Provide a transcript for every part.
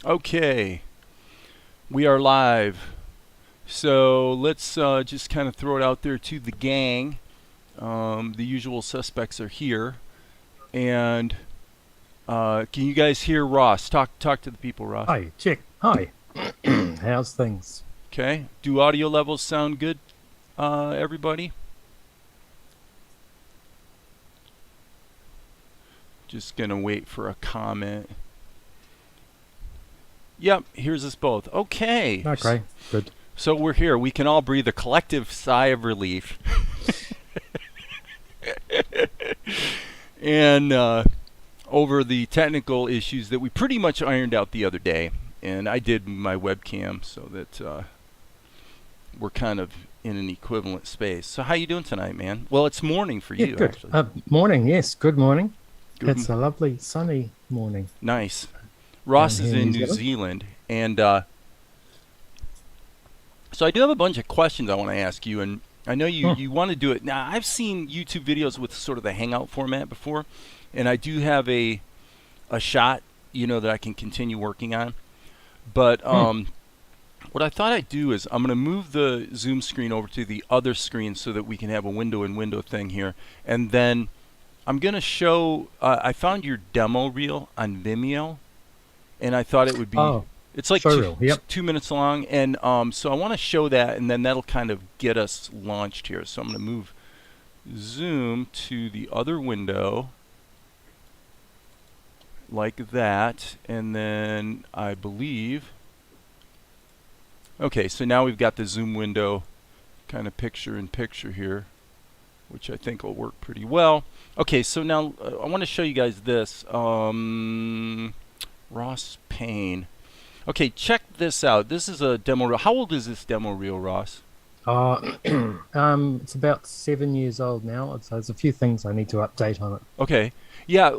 Okay, we are live. So let's just kind of throw it out there to the gang. The usual suspects are here, and can you guys hear Ross? Talk to the people, Ross. Hi, check. Hi. How's things? Okay. Do audio levels sound good, everybody? Just gonna wait for a comment. Yep, here's us both. Okay. Okay, good. So we're here. We can all breathe a collective sigh of relief. And over the technical issues that we pretty much ironed out the other day. And I did my webcam so that we're kind of in an equivalent space. So how you doing tonight, man? Well, it's morning for Yeah, you, good. actually. Morning, yes, good morning. Good. It's a lovely sunny morning Nice. down Ross is here in in New New Zealand. Zealand, and so I do have a bunch of questions I want to ask you, and I know Hmm. you want to do it. Now, I've seen YouTube videos with sort of the Hangout format before, and I do have a shot, that I can continue working on. But Hmm. what I thought I'd do is I'm going to move the Zoom screen over to the other screen so that we can have a window-in-window thing here, and then I'm going to show. I found your demo reel on Vimeo, and I thought it would be. Oh, It's like two, showreel. Yep. 2 minutes long, and so I want to show that, and then that'll kind of get us launched here. So I'm going to move Zoom to the other window, like that, and then I believe. Okay, so now we've got the Zoom window kind of picture in picture here, which I think will work pretty well. Okay, so now I want to show you guys this. Ross Payne. Okay, check this out. This is a demo reel. How old is this demo reel, Ross? Uh, it's about 7 years old now. So there's a few things I need to update on it. Okay. Yeah,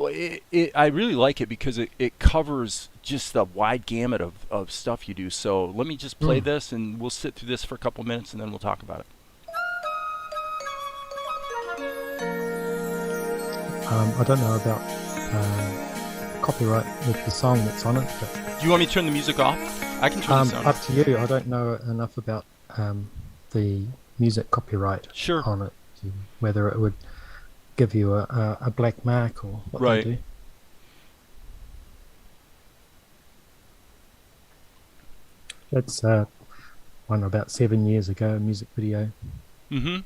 I really like it because it covers just the wide gamut of stuff you do. So let me just play Hmm. this, and we'll sit through this for a couple minutes, and then we'll talk about it. I don't know about copyright with the song that's on it, but Do you want me to turn the music off? I can turn the sound up off. to you. I don't know enough about the music copyright Sure. on it, whether it would give you a black mark or what they Right. do. That's one about 7 years ago, a music video. Mm-hmm.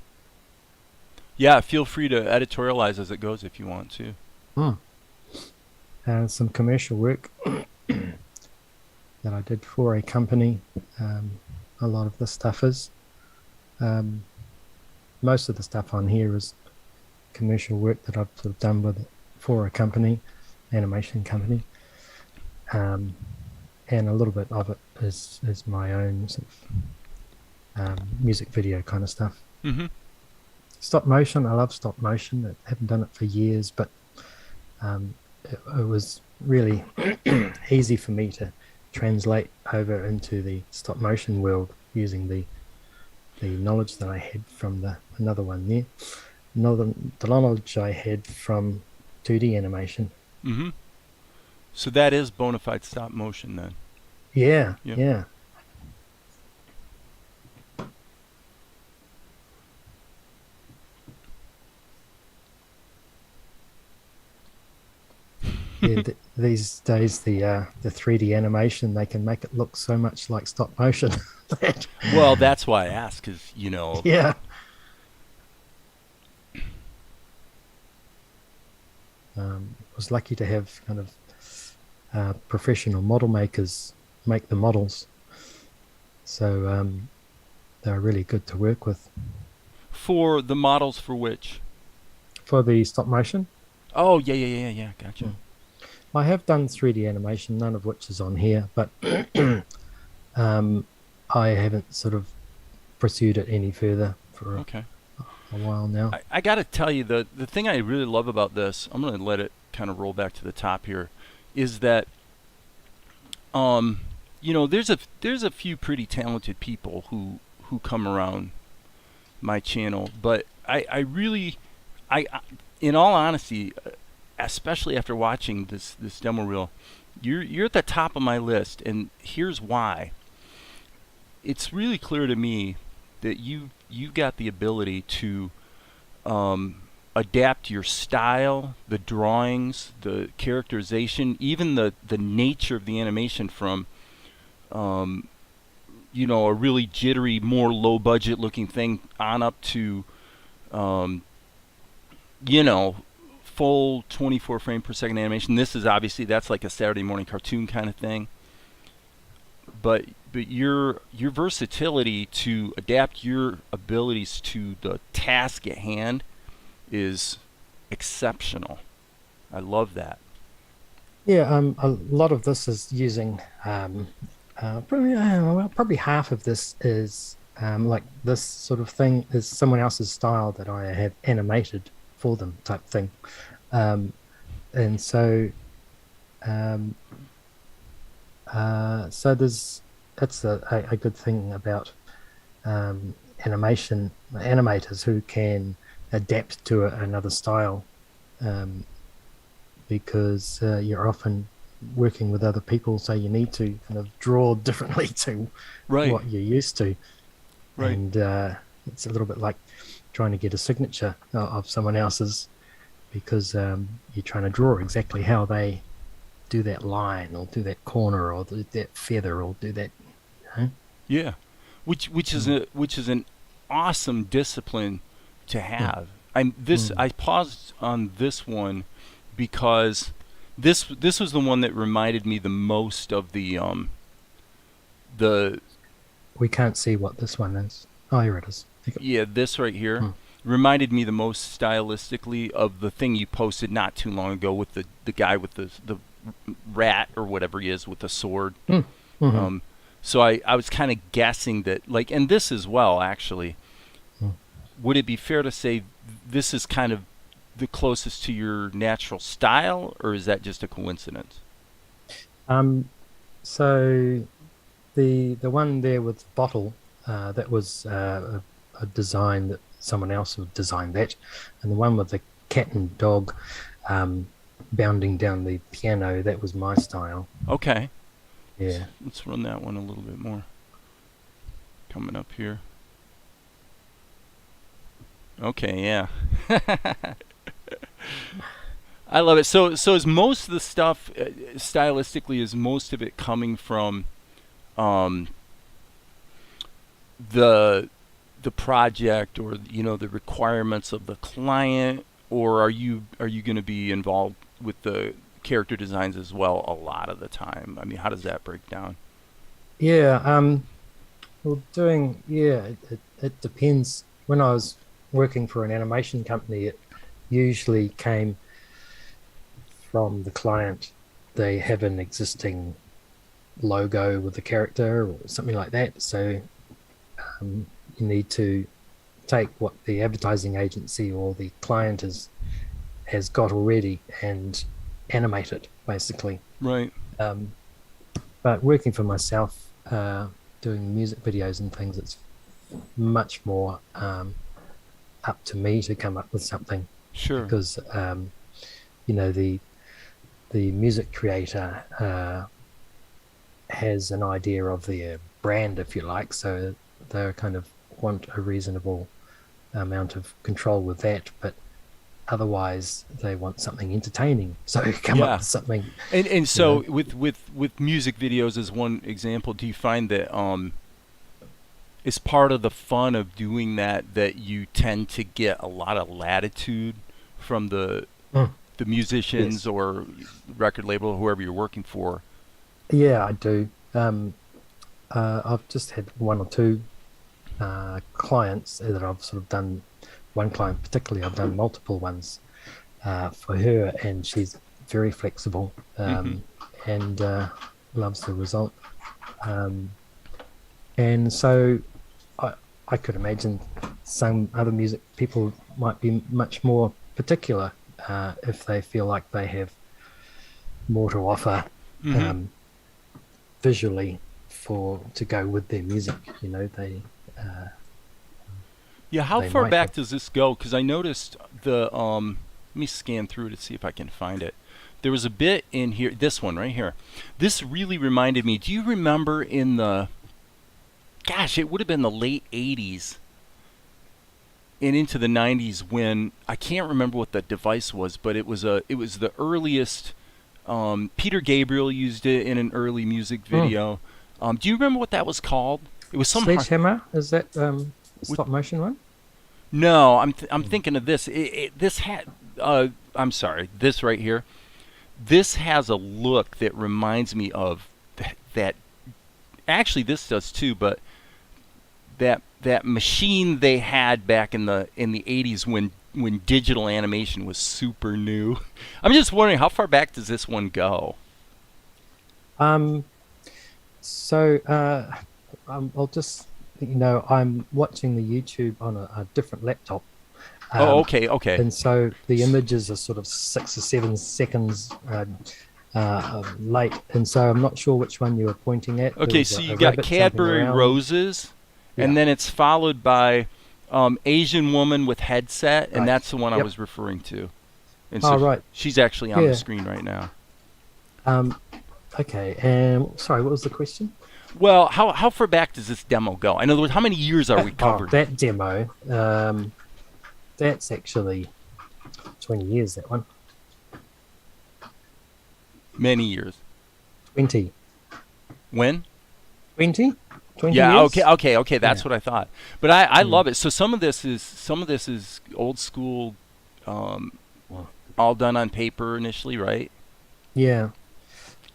Yeah, feel free to editorialize as it goes if you want to. Hmm. Some commercial work that I did for a company. A lot of the stuff is. Um, Most of the stuff on here is commercial work that I've sort of done with for a company, animation company. And a little bit of it is my own sort of music video kind of stuff. Mm-hmm. Stop motion, I love stop motion. I haven't done it for years, but it was really easy for me to translate over into the stop motion world using the knowledge that I had from another one there. The knowledge I had from 2D animation. Mm-hmm. So that is bona fide stop motion then. Yeah, Yeah. yeah. Yeah, these days the 3D animation, they can make it look so much like stop motion. that, Well, that's why I asked, because yeah, was lucky to have kind of professional model makers make the models, so they're really good to work with for the models for which. for the stop motion. Oh yeah. Gotcha. Mm. I have done 3D animation, none of which is on here, but I haven't sort of pursued it any further for Okay. a while now. I got to tell you, the thing I really love about this, I'm going to let it kind of roll back to the top here, is that there's a few pretty talented people who come around my channel, but I really in all honesty, especially after watching this demo reel, You're at the top of my list, and here's why. It's really clear to me that you've got the ability to um, adapt your style, the drawings, the characterization, even the nature of the animation from um, a really jittery, more low budget looking thing on up to um, you know full 24 frame per second animation. This is obviously that's like a Saturday morning cartoon kind of thing, but your versatility to adapt your abilities to the task at hand is exceptional. I love that. Yeah, a lot of this is using probably half of this is like this sort of thing is someone else's style that I have animated for them type thing. Um, and um, so there's that's a good thing about animators who can adapt to another style, um, because you're often working with other people, so you need to kind of draw differently to Right, what you're used to. right. And it's a little bit like trying to get a signature of someone else's, because you're trying to draw exactly how they do that line or do that corner or do that feather or do that. You know? Yeah, Mm, which is an awesome discipline to mm, have. mm. I paused on this one because this was the one that reminded me the most of the We can't see what this one is. Oh, here it is. yeah, this right here Mm, reminded me the most stylistically of the thing you posted not too long ago with the guy with the rat or whatever he is with the sword. mm, mhm, Um, so I was kind of guessing that, like, and this as well, actually. mm. Would it be fair to say this is kind of the closest to your natural style, or is that just a coincidence? Um, so the one there with the bottle, that was a design that someone else had designed that, and the one with the cat and dog um, bounding down the piano, that was my style. Okay, Yeah. let's run that one a little bit more. Coming up here. Okay, yeah. I love it. So is most of the stuff stylistically is most of it coming from um, the the project or the requirements of the client, or are you going to be involved with the character designs as well a lot of the time? I mean, how does that break down? Yeah. Well, it depends. When I was working for an animation company, it usually came from the client. They have an existing logo with the character or something like that. So you need to take what the advertising agency or the client has got already and animate it basically. Right. Um, but working for myself, doing music videos and things, it's much more up to me to come up with something, Sure. because the music creator has an idea of their brand, if you like, so they kind of want a reasonable amount of control with that, but otherwise they want something entertaining, so come up Yeah. with something, And you know. so with music videos as one example, do you find that is part of the fun of doing that you tend to get a lot of latitude from Mm, the musicians yes. or record label or whoever you're working for? Yeah, I do. I've just had one or two clients that I've sort of done. One client particularly, I've done multiple ones for her, and she's very flexible, Mm-hmm. and loves the result. Um, and so I, I could imagine some other music people might be much more particular if they feel like they have more to offer Mm-hmm. um, visually for to go with their music. Yeah. How They far might back have. does this go? Because I noticed the let me scan through to see if I can find it. there was a bit in here. This one right here. This really reminded me. Do you remember in the? Gosh, it would have been the late '80s and into the '90s when I can't remember what the device was, but it was the earliest. Peter Gabriel used it in an early music video. Do you remember what that was called? It was some Sledgehammer. Is that stop motion one? No, I'm thinking of this. This had. I'm sorry. This right here. This has a look that reminds me of that. Actually, this does too, but that machine they had back in the '80s when digital animation was super new. I'm just wondering, how far back does this one go? So I'll just I'm watching the YouTube on a different laptop. Oh, okay, okay. And so the images are sort of 6 or 7 seconds late, and so I'm not sure which one you were pointing at. Okay, so you got Cadbury Roses, and Yeah. then it's followed by Asian woman with headset, and Right. that's the one I Yep. was referring to. And Oh, right. she's actually on Yeah. the screen right now. Okay, and sorry, what was the question? Well, how far back does this demo go? In other words, how many years are we covered? That demo, that's actually 20 years, that one. Many years. 20. When? 20? 20 Yeah. years? Okay. That's Yeah. what I thought. But I love it. So some of this is old school, all done on paper initially, right? Yeah.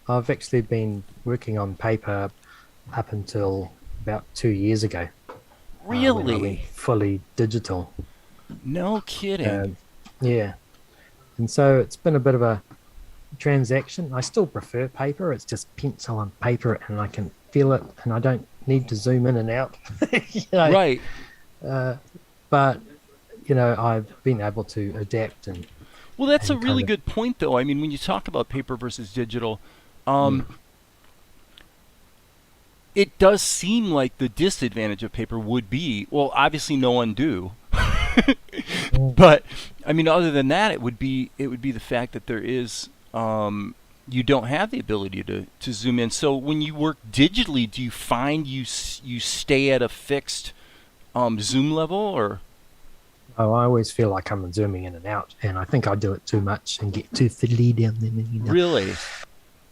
I've actually been working on paper up until about 2 years ago. When I Really? went fully digital. No kidding. Yeah. And so it's been a bit of a transaction. I still prefer paper. It's just pencil on paper and I can feel it and I don't need to zoom in and out. Right. But, I've been able to adapt and Well, that's a and really kinda- good point, though. I mean, when you talk about paper versus digital, it does seem like the disadvantage of paper would be, well, obviously no undo. But I mean, other than that, it would be the fact that there is you don't have the ability to zoom in. So when you work digitally, do you find you stay at a fixed zoom level, or? Oh, I always feel like I'm zooming in and out, and I think I do it too much and get too fiddly down there. Really?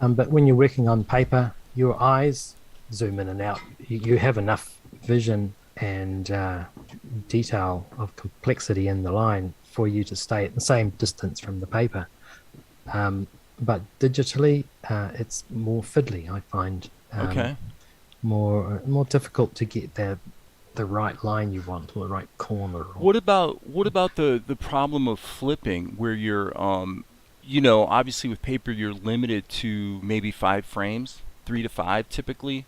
But when you're working on paper, your eyes zoom in and out. You have enough vision and detail of complexity in the line for you to stay at the same distance from the paper. But digitally, it's more fiddly, I find. Okay. More difficult to get the right line you want or the right corner. What about the problem of flipping, where you're obviously with paper you're limited to maybe 5 frames, 3 to 5 typically.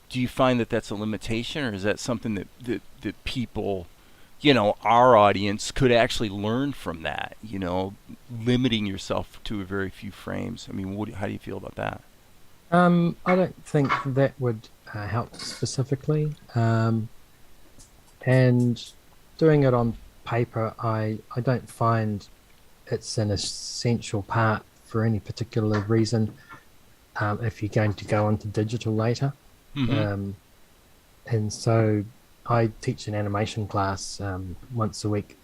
Do you find that that's a limitation, or is that something that people, our audience could actually learn from that? Limiting yourself to a very few frames. I mean, how do you feel about that? I don't think that would help specifically. And doing it on paper, I don't find it's an essential part for any particular reason. If you're going to go onto digital later. And so I teach an animation class once a week,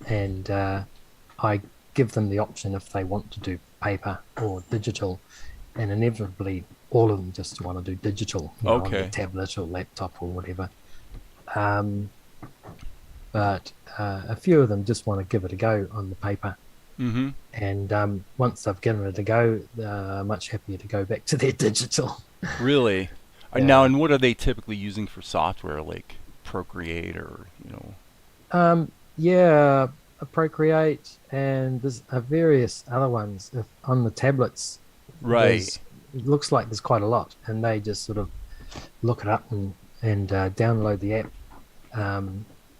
and I give them the option if they want to do paper or digital, and inevitably all of them just want to do digital on their tablet or laptop or whatever. But a few of them just want to give it a go on the paper. And once they've given it a go, they're much happier to go back to their digital. Really? Yeah. Now, and what are they typically using for software, like Procreate or Yeah, Procreate, and there's various other ones. On the tablets, Right. it looks like there's quite a lot, and they just sort of look it up and download the app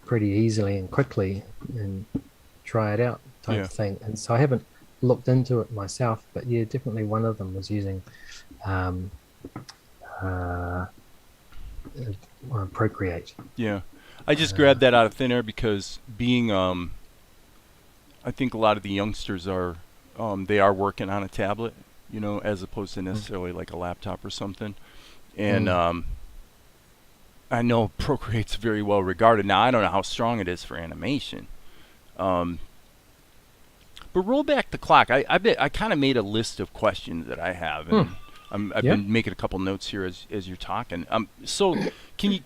pretty easily and quickly and try it out type thing. And so I haven't looked into it myself, but yeah, definitely one of them was using Procreate. Yeah. I just grabbed that out of thin air because being I think a lot of the youngsters are they are working on a tablet, as opposed to Mm. necessarily like a laptop or something. And Mm. I know Procreate's very well regarded. Now I don't know how strong it is for animation. Um, but roll back the clock. I kind of made a list of questions that I have, Mm. and I've Yeah. been making a couple notes here as you're talking. So can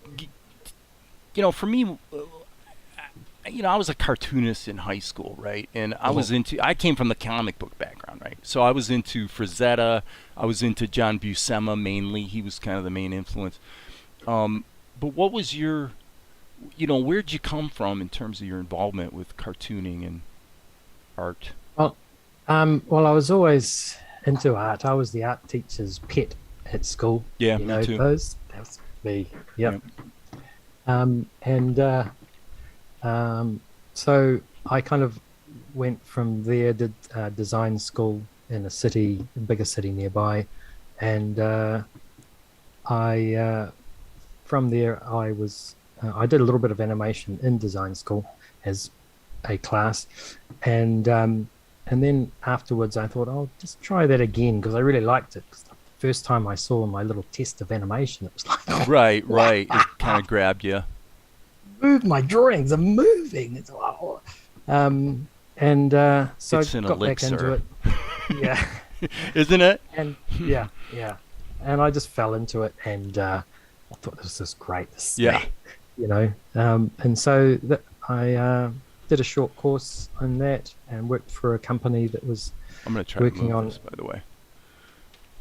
for me, I was a cartoonist in high school, right? And Oh. I came from the comic book background, right? So I was into Frazetta. I was into John Buscema mainly. He was kind of the main influence. Um, but what was where'd you come from in terms of your involvement with cartooning and art? Well, I was always into art. I was the art teacher's pet at school. Yeah, You me know too. those? That was me. Yeah. Yep. And um, so I kind of went from there, did design school in a bigger city nearby, and I from there I did a little bit of animation in design school as a class, and then afterwards I thought I'll just try that again because I really liked it. 'Cause the first time I saw my little test of animation, it was like, oh, Right, right. It kind wow, of grabbed you. move my drawings are moving. It's wow. Um, and so I It's an got back into elixir, it. Yeah, isn't it? and yeah, and I just fell into it, and I thought this is great. This is Yeah. me, you know. And so that I did a short course on that and worked for a company that was I'm gonna try to working move on. this, by the way.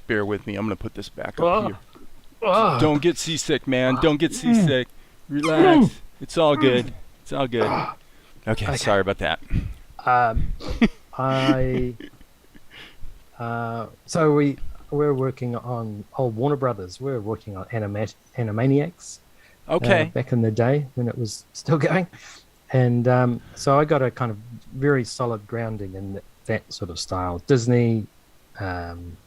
Bear with me. I'm gonna put this back up Oh, here. oh, Don't get seasick, man. Don't get mm, seasick. mm, Relax. It's all mm. good. It's all good. Okay, Okay. sorry about that. Um, I so we're working on old Warner Brothers. We're working on Animaniacs Okay. back in the day when it was still going, and so I got a kind of very solid grounding in that sort of style. Disney,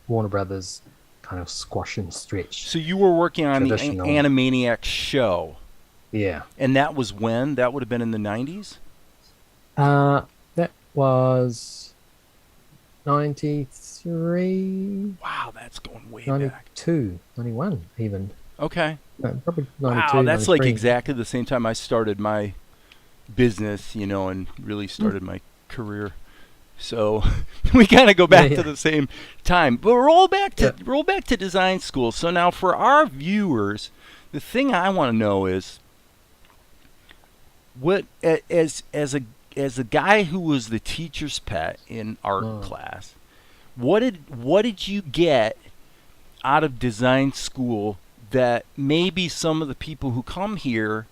Warner Brothers, kind of squash and stretch, So you were working on the traditional. Animaniacs show, Yeah, and that was when? That would have been in the 90s? that was 93, Wow, that's going way back. 92, 91 even. Okay. No, probably Wow, 92, that's like 93. exactly the same time I started my business, and really Mm. started my career. So we kind of go Yeah, back to yeah, the same time. But yeah. roll back to design school. So now for our viewers, the thing I want to know is what as a guy who was the teacher's pet in art Mm. class, what did you get out of design school that maybe some of the people who come here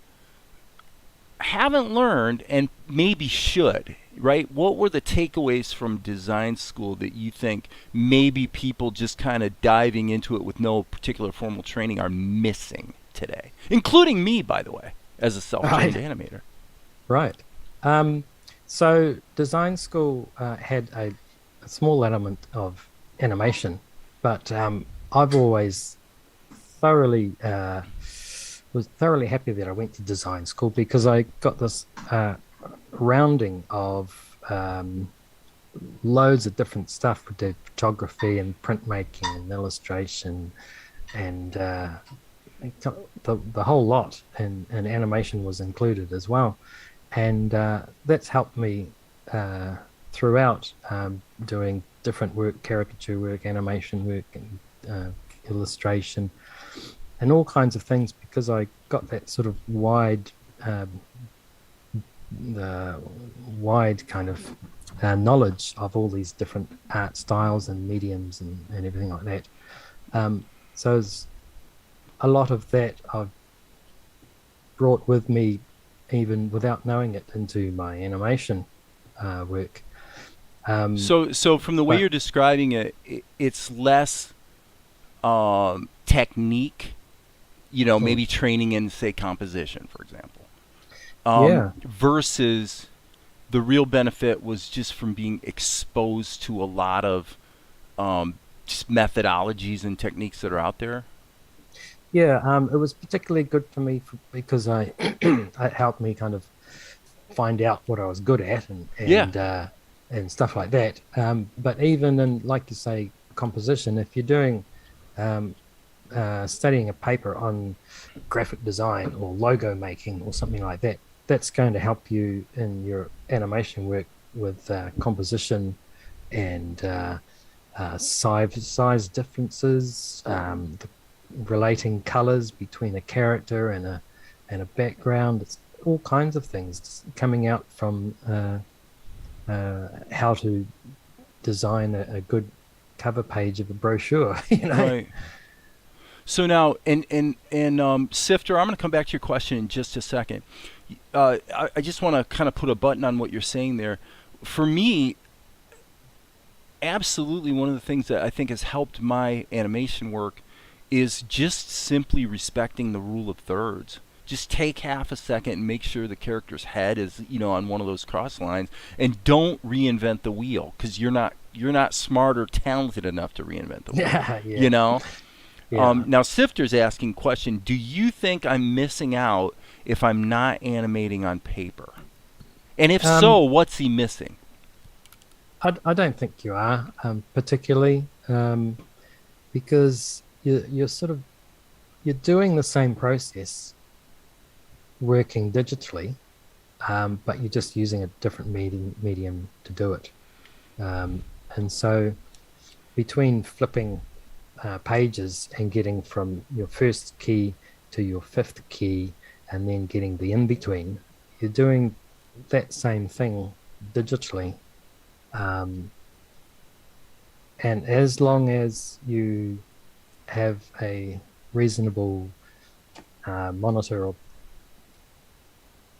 haven't learned and maybe should, right? What were the takeaways from design school that you think maybe people just kind of diving into it with no particular formal training are missing today? Including me, by the way, as a self-trained Right, animator. right. Um, so design school had a small element of animation, but I've always thoroughly was thoroughly happy that I went to design school because I got this rounding of loads of different stuff. We did photography and printmaking and illustration and the whole lot, and animation was included as well. And that's helped me throughout doing different work, caricature work, animation work, and illustration, and all kinds of things because I got that sort of the wide kind of knowledge of all these different art styles and mediums and everything like that. So it's a lot of that I've brought with me, even without knowing it, into my animation work. Um, So from the way but you're describing it, it's less technique, mm, maybe training in, say, composition, for example, yeah, versus the real benefit was just from being exposed to a lot of just methodologies and techniques that are out there. yeah, it was particularly good for me because it helped me kind of find out what I was good at, and Yeah. and stuff like that. But even in, like you say, composition, if you're doing um, studying a paper on graphic design or logo making or something like that, that's going to help you in your animation work with composition and size differences, relating colors between a character and a background. It's all kinds of things coming out from how to design a good cover page of a brochure. Right. So now, Sifter, I'm going to come back to your question in just a second. I just want to kind of put a button on what you're saying there. For me, absolutely one of the things that I think has helped my animation work is just simply respecting the rule of thirds. Just take half a second and make sure the character's head is, on one of those cross lines, and don't reinvent the wheel because you're not smart or talented enough to reinvent the wheel. Yeah, You yeah, know. yeah. Now Sifter's asking question: do you think I'm missing out if I'm not animating on paper? And if so, Um, what's he missing? I don't think you are particularly because you're sort of you're doing the same process working digitally, but you're just using a different medium to do it. And so between flipping pages and getting from your first key to your fifth key and then getting the in between, you're doing that same thing digitally. Um, and as long as you have a reasonable monitor, or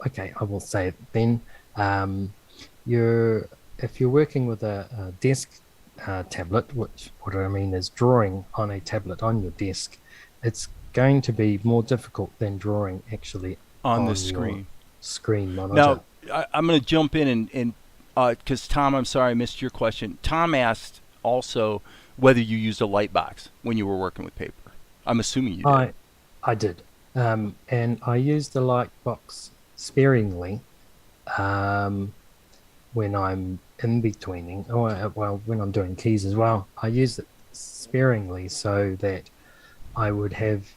okay, I will say it then. Um, you're if you're working with a desk tablet, which what I mean is drawing on a tablet on your desk, it's going to be more difficult than drawing actually On the on your screen. screen monitor. Now, I'm going to jump in and because Tom, I'm sorry I missed your question. Tom asked also whether you used a light box when you were working with paper. I'm assuming you did. I did, and I used the light box sparingly um, when I'm in betweening, or well, when I'm doing keys as well. I use it sparingly so that I would have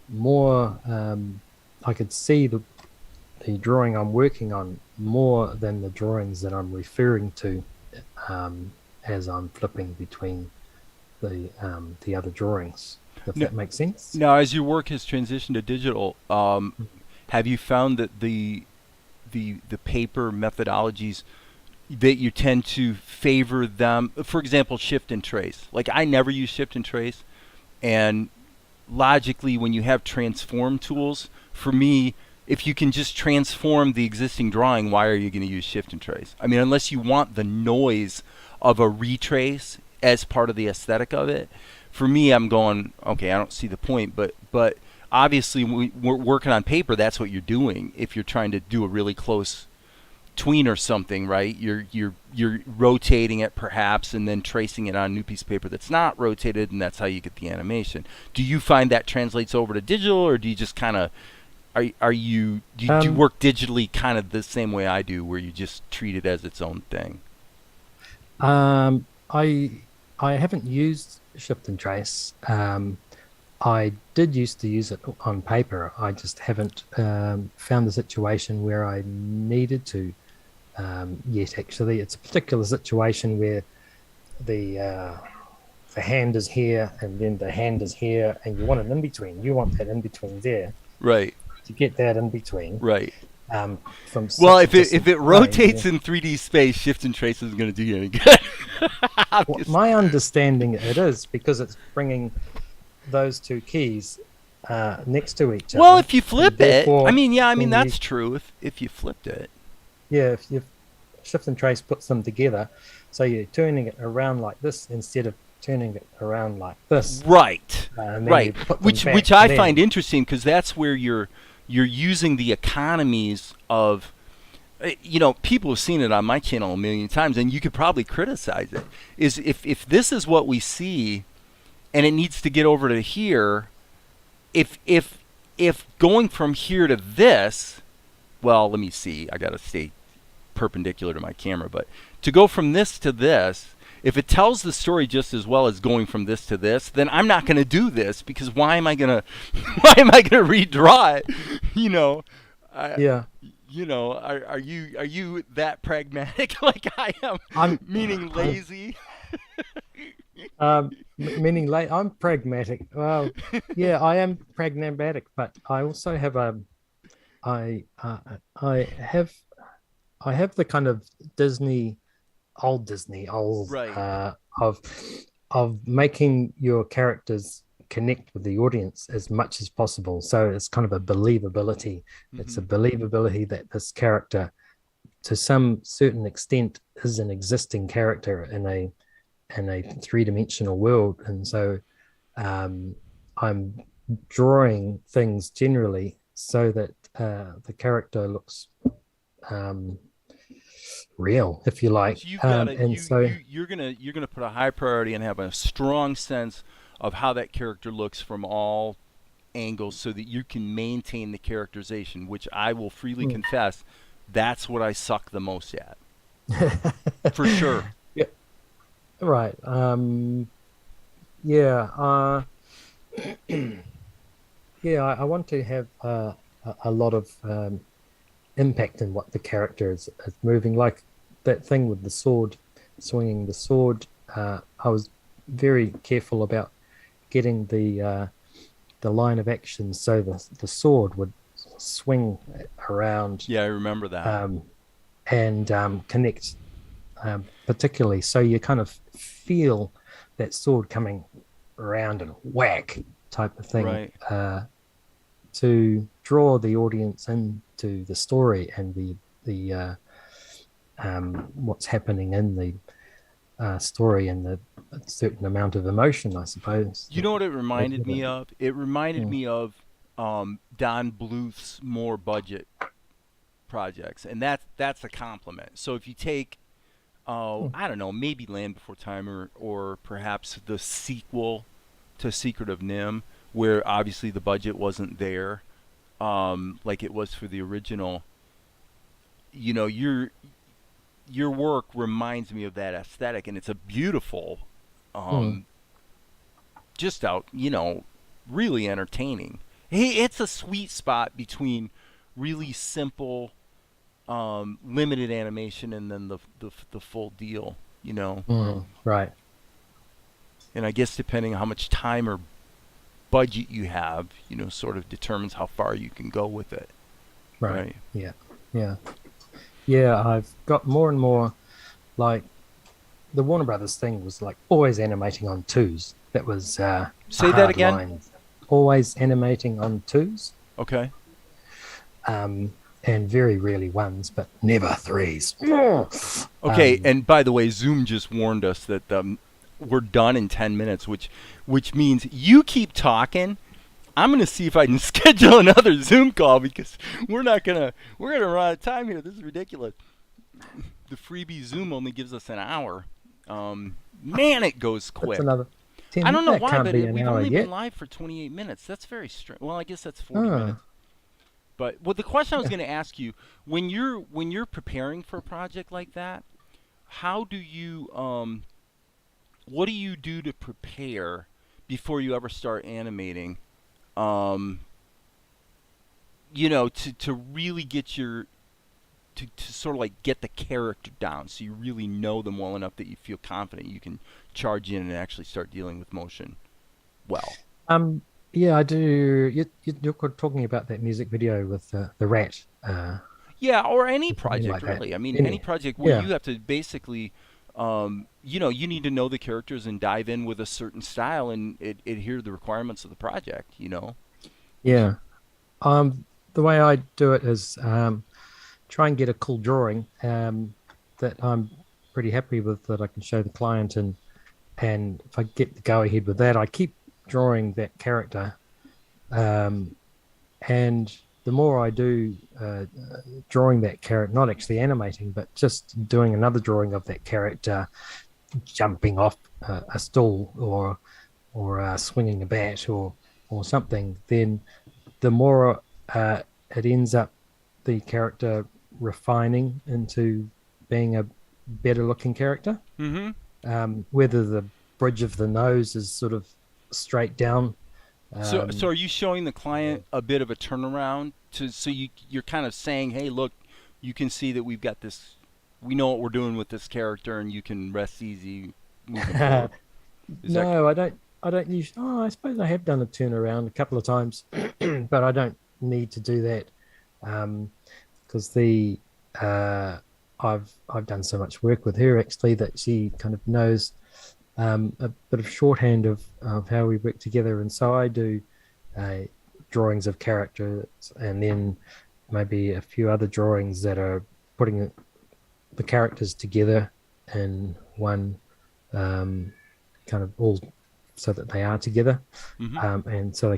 more. I could see the drawing I'm working on more than the drawings that I'm referring to as I'm flipping between the other drawings. If Now, that makes sense. now, as your work has transitioned to digital, have you found that the paper methodologies that you tend to favor them? For example, shift and trace. Like I never use shift and trace, and logically, when you have transform tools, for me, if you can just transform the existing drawing, why are you going to use shift and trace? I mean, unless you want the noise of a retrace as part of the aesthetic of it. For me, I'm going, okay, I don't see the point, but obviously, we're working on paper. That's what you're doing. If you're trying to do a really close tween or something, right? You're rotating it perhaps, and then tracing it on a new piece of paper that's not rotated, and that's how you get the animation. Do you find that translates over to digital, or do you just kind of do you Um, work digitally kind of the same way I do, where you just treat it as its own thing? um, I haven't used shift and trace. I did used to use it on paper. I just haven't found the situation where I needed to yet. Actually, it's a particular situation where the uh, the hand is here and then the hand is here, and you want an in between. You want that in between there Right, to get that in between right. um, from Well, such a if it distance away. rotates in 3D space, shift and trace isn't going to do you any good. Well, Obviously. my understanding it is because it's bringing those two keys next to each Well, other, if you and flip it, I therefore mean, yeah, I mean when you that's true. If you flipped it, yeah, if you shift and trace puts them together, so you're turning it around like this instead of turning it around like this, right, and then you right. put them Which back. I find Then interesting because that's where you're using the economies of. People have seen it on my channel a million times, and you could probably criticize it. Is if this is what we see, and it needs to get over to here, if going from here to this, well, let me see. I got to stay perpendicular to my camera. But to go from this to this, if it tells the story just as well as going from this to this, then I'm not going to do this, because why am I going to why am I going to redraw it? You know, I, Yeah. are you that pragmatic like I am, I'm meaning I'm lazy? meaning late. I'm pragmatic. Well, yeah, I am pragmatic, but I also have a I I have I have the kind of Disney, old Right. of making your characters connect with the audience as much as possible. So it's kind of a believability. It's a Hmm. believability that this character, to some certain extent, is an existing character in a three-dimensional world. And so um, I'm drawing things generally so that the character looks um, real, if you like. So you've got to And you so, you you're gonna put a high priority and have a strong sense of how that character looks from all angles, so that you can maintain the characterization, which I will freely mm. confess, that's what I suck the most at, for sure. Yeah, right. Yeah, yeah. I want to have a lot of impact in what the character is moving. Like that thing with the sword, swinging the sword. I was very careful about getting the line of action so the sword would swing around Yeah, I remember that. um, and connect particularly. So you kind of feel that sword coming around and whack type of thing Right. to draw the audience into the story and the what's happening in the story and the a certain amount of emotion, I suppose, You that know what it goes reminded with it. me of? It reminded Mm, me of Don Bluth's more budget projects, and that's a compliment. So if you take, mm, I don't know, maybe Land Before Time, or perhaps the sequel to Secret of Nim, where obviously the budget wasn't there, like it was for the original. You know, your work reminds me of that aesthetic, and it's a beautiful, mm, um, just out, really entertaining. Hey, it's a sweet spot between really simple, limited animation, and then the full deal. right, And I guess depending on how much time or budget you have, sort of determines how far you can go with it, right. right? Yeah, yeah, yeah. I've got more and more like the Warner Brothers thing was like always animating on twos. That was a Say that hard again. line. Always animating on twos, Okay. um, and very rarely ones, but never threes. Okay. Um, And by the way, Zoom just warned us that we're done in 10 minutes, which means you keep talking. I'm gonna see if I can schedule another Zoom call, because we're gonna run out of time here. This is ridiculous. The freebie Zoom only gives us an hour. Man, it goes that's quick. another I 10. don't know That why, can't but be an we've hour only been yet. live for 28 minutes. That's very strange. Well, I guess that's 40 Oh, minutes. But the question I was yeah. going to ask you, when you're preparing for a project like that, how do you what do you do to prepare before you ever start animating? Um, to really get to sort of like get the character down, so you really know them well enough that you feel confident you can charge in and actually start dealing with motion well. Um, yeah, I do. You're talking about that music video with the rat, Yeah, or any something project like that. really. I mean, any Any, project where yeah, you have to basically, you need to know the characters and dive in with a certain style and adhere to the requirements of the project. yeah. The way I do it is try and get a cool drawing that I'm pretty happy with that I can show the client, and if I get the go ahead with that, I keep drawing that character. Um, and the more I do drawing that character, not actually animating, but just doing another drawing of that character jumping off a stool or swinging a bat or something, then the more it ends up the character. refining into being a better looking character. Mm-hmm. Whether the bridge of the nose is sort of straight down. So Um, are you showing the yeah. client a bit of a turnaround so you're kind of saying, hey, look, you can see that we've got this, we know what we're doing with this character, and you can rest easy moving forward. Is that No, I don't. I don't use. Oh, I suppose I have done a turnaround a couple of times, but I don't need to do that because the I've done so much work with her actually that she kind of knows a bit of shorthand of how we work together, and so I do uh, drawings of characters, and then maybe a few other drawings that are putting the characters together in one um, kind of all so that they are together, mm-hmm. and so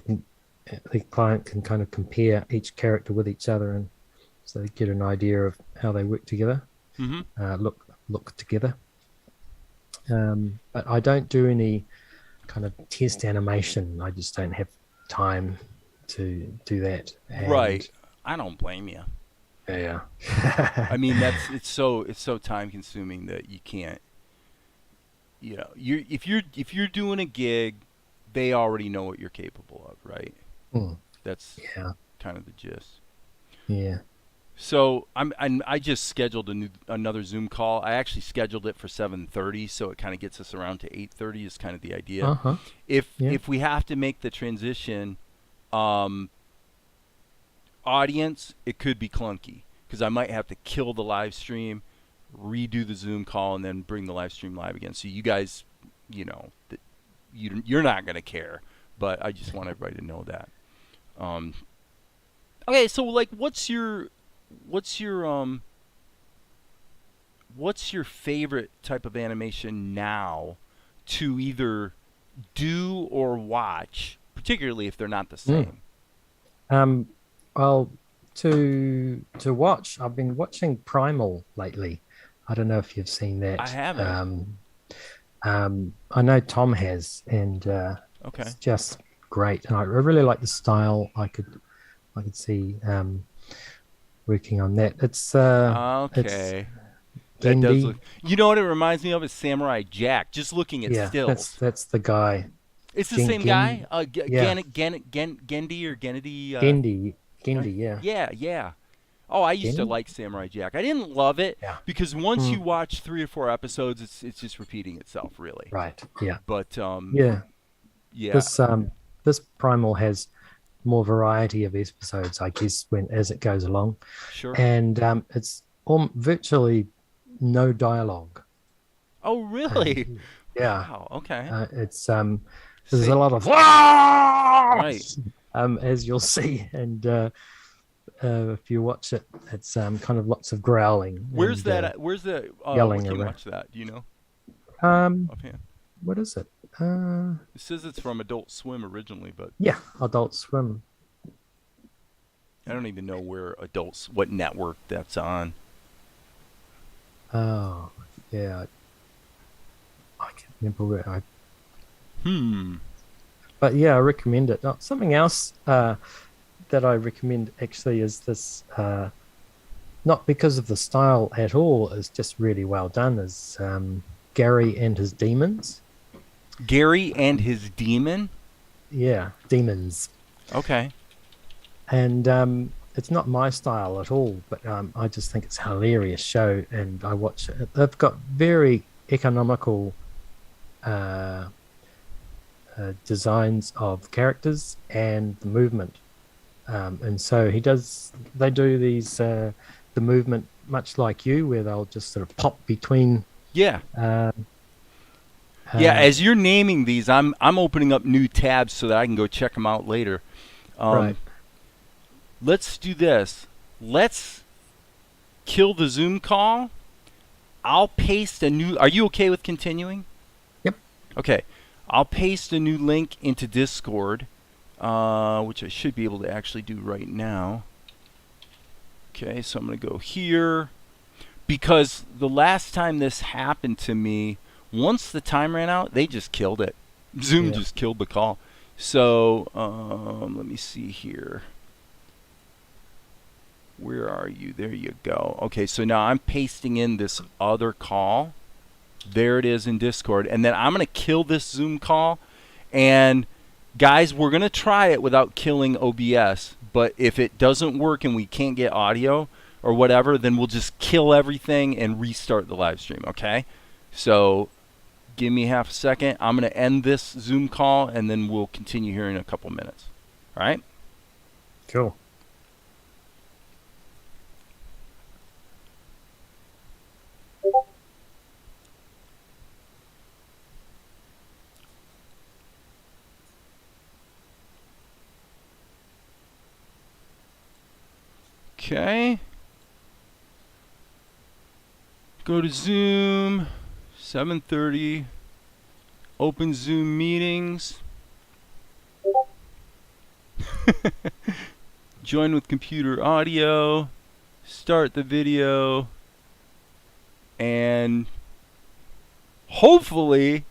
the client can kind of compare each character with each other, and so they get an idea of how they work together, Mm-hmm. look together. But I don't do any kind of test animation. I just don't have time to do that. And Right. I don't blame you. yeah, I mean, it's so time consuming that you can't, if you're doing a gig, they already know what you're capable of, right? Hmm. That's Yeah, kind of the gist. yeah. So I just scheduled another Zoom call. I actually scheduled it for 7:30, so it kind of gets us around to 8:30 is kind of the idea. Uh-huh. If Yeah. if we have to make the transition, um, audience, it could be clunky because I might have to kill the live stream, redo the Zoom call, and then bring the live stream live again. So you guys, you're not gonna care, but I just want everybody to know that. Um, okay, so like, what's your what's your favorite type of animation now to either do or watch, particularly if they're not the Mm. same? Um, well, to watch, I've been watching Primal lately. I don't know if you've seen I that. haven't. I know Tom has, and Okay. it's just great. And I really like the style. I could see working on that. It's Okay. That does look. Gendy. You know what it reminds me of is Samurai Jack. Just looking at Yeah, stills. that's the guy. It's the same guy. Yeah, Gendy or Gennady. Gendy, Right? Gendy. Yeah, Yeah, yeah. Oh, I used to Gendy. like Samurai Jack. I didn't love it Yeah. because once you Mm, watch 3 or 4 episodes, it's just repeating itself, really. right. Yeah. But Yeah. yeah, This Primal has more variety of episodes, I guess, when as it goes along, sure. and it's virtually no dialogue. Oh, really? Yeah, Wow. Okay. it's there's a Say lot of right. as you'll see, and if you watch it, it's kind of lots of growling Where's and that? Where's the? Where yelling can you around. watch that? Do you know Um, offhand? what is it? It says it's from Adult Swim originally, but Yeah, Adult Swim. I don't even know where what network that's on. Oh, yeah, I can't remember where I. Hmm. But yeah, I recommend it. Something else that I recommend actually is this. Not because of the style at all, is just really well done. Is Gary and his demons? Gary and his demon. Yeah, demons. Okay. And it's not my style at all, but I just think it's a hilarious show, and I watch it. They've got very economical uh, designs of characters and the movement, and so they do these the movement much like you, where they'll just sort of pop between. Yeah. Uh, Yeah. uh, As you're naming these, I'm opening up new tabs so that I can go check them out later. right. Um, let's do this. Let's kill the Zoom call. I'll paste a new. Are you okay with continuing? Yep. Okay. I'll paste a new link into Discord, which I should be able to actually do right now. Okay, so I'm going to go here. Because the last time this happened to me, once the time ran out, they just killed it. Zoom Yeah. just killed the call. So let me see here. Where are you? There you go. Okay, so now I'm pasting in this other call. There it is in Discord. And then I'm going to kill this Zoom call. And guys, we're going to try it without killing OBS. But if it doesn't work and we can't get audio or whatever, then we'll just kill everything and restart the live stream, okay? So give me half a second. I'm going to end this Zoom call, and then we'll continue here in a couple minutes. All right? Cool. Okay. Go to Zoom, 7:30. Open Zoom meetings. Join with computer audio. Start the video. And hopefully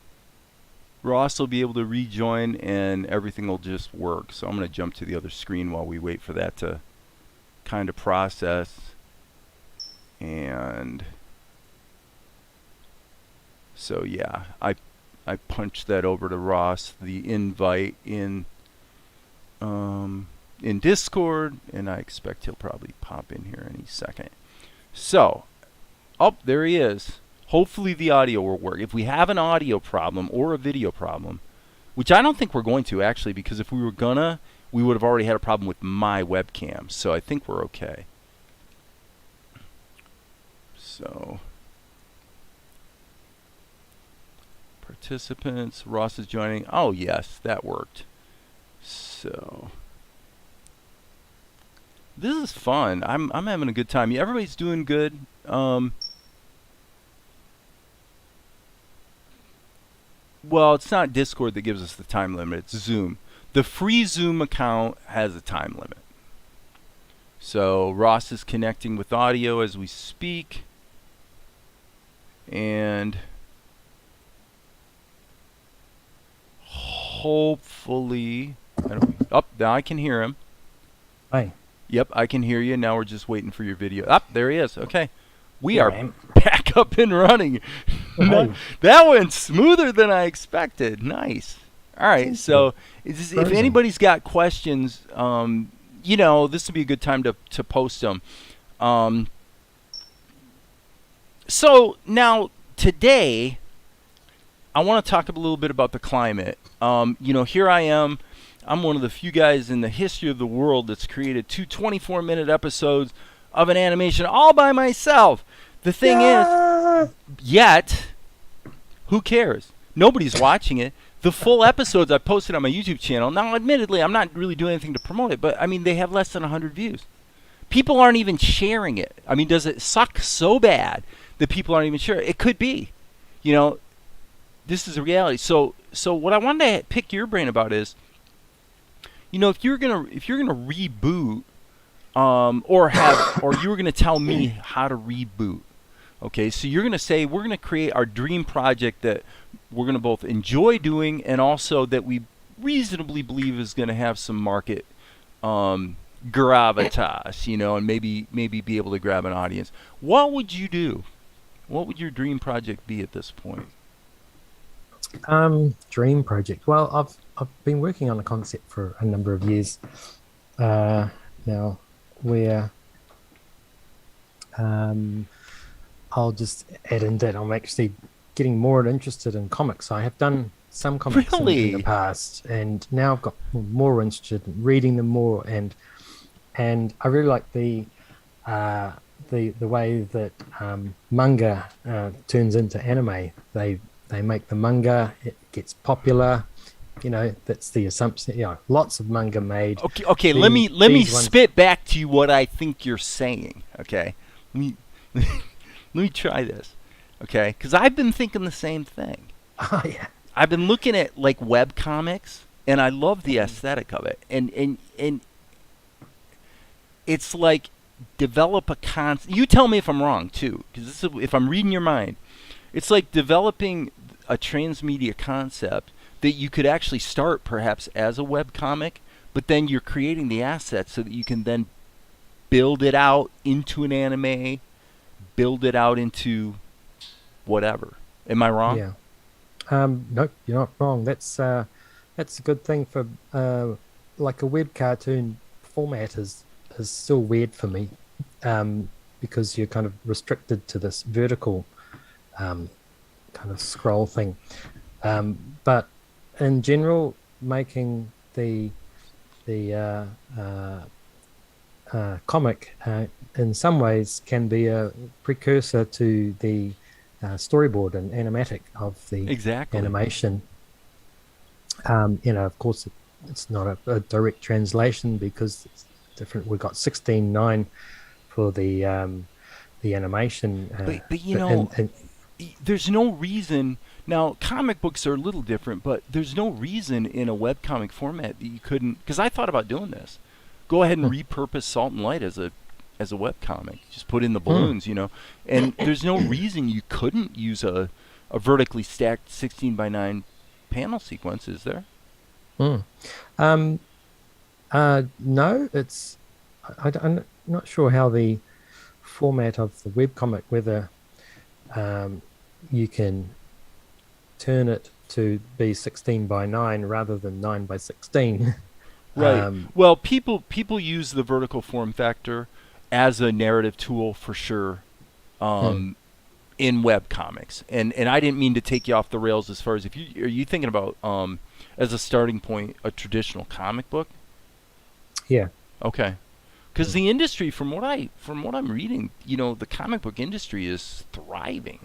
Ross will be able to rejoin and everything will just work. So I'm going to jump to the other screen while we wait for that to kind of process. And so yeah, I punched that over to Ross, the invite in Discord, and I expect he'll probably pop in here any second. So, there he is. Hopefully the audio will work. If we have an audio problem or a video problem, which I don't think we're going to actually, because if we were gonna, we would have already had a problem with my webcam. So I think we're okay. So, participants, Ross is joining. Oh yes, that worked. So this is fun. I'm having a good time. Everybody's doing good. Well, it's not Discord that gives us the time limit. It's Zoom. The free Zoom account has a time limit. So Ross is connecting with audio as we speak. And hopefully, now I can hear him. Hi. Yep, I can hear you. Now we're just waiting for your video. There he is. Okay. We are back up and running. Hey. That went smoother than I expected. Nice. All right. So if anybody's got questions, this would be a good time to post them. So now today, I want to talk a little bit about the climate. Here I am. I'm one of the few guys in the history of the world that's created 2 24-minute episodes of an animation all by myself. The thing is, yet, who cares? Nobody's watching it. The full episodes I posted on my YouTube channel, now admittedly, I'm not really doing anything to promote it, but I mean, they have less than 100 views. People aren't even sharing it. I mean, does it suck so bad that people aren't even sharing it? It could be. This is a reality. So what I wanted to pick your brain about is, if you're gonna reboot, or you were gonna tell me how to reboot, okay? So you're gonna say we're gonna create our dream project that we're gonna both enjoy doing and also that we reasonably believe is gonna have some market gravitas, and maybe be able to grab an audience. What would you do? What would your dream project be at this point? Dream project. Well, I've been working on a concept for a number of years now, where I'll just add in that I'm actually getting more interested in comics. I have done some comics in the past, and now I've got more interested in reading them more, and I really like the way that manga turns into anime. They make the manga, it gets popular. That's the assumption. Lots of manga made. Okay. Let me spit back to you what I think you're saying. Okay, let me try this. Okay, because I've been thinking the same thing. Oh yeah. I've been looking at like web comics, and I love the aesthetic of it. And it's like develop a concept. You tell me if I'm wrong too, because if I'm reading your mind, it's like developing a transmedia concept that you could actually start perhaps as a web comic, but then you're creating the assets so that you can then build it out into an anime, build it out into whatever. Am I wrong? Yeah. Nope, you're not wrong. That's a good thing for like a web cartoon format is still weird for me, because you're kind of restricted to this vertical um, kind of scroll thing. But in general, making the comic in some ways can be a precursor to the storyboard and animatic of the Exactly. animation. Of course, it's not a direct translation because it's different. We've got 16:9 for the animation, But but and there's no reason. Now, comic books are a little different, but there's no reason in a webcomic format that you couldn't. Because I thought about doing this. Go ahead and mm, repurpose Salt and Light as a webcomic. Just put in the mm, balloons, And there's no reason you couldn't use a vertically stacked 16 by 9 panel sequence, is there? mm. Um, no, I'm not sure how the format of the webcomic, whether um, you can turn it to be 16 by 9 rather than 9 by 16. Right. Um, Well, people use the vertical form factor as a narrative tool for sure. mm. Um, in web comics. And I didn't mean to take you off the rails as far as if you are you thinking about as a starting point a traditional comic book? Yeah. Okay. Because Mm. the industry, from what I'm reading, the comic book industry is thriving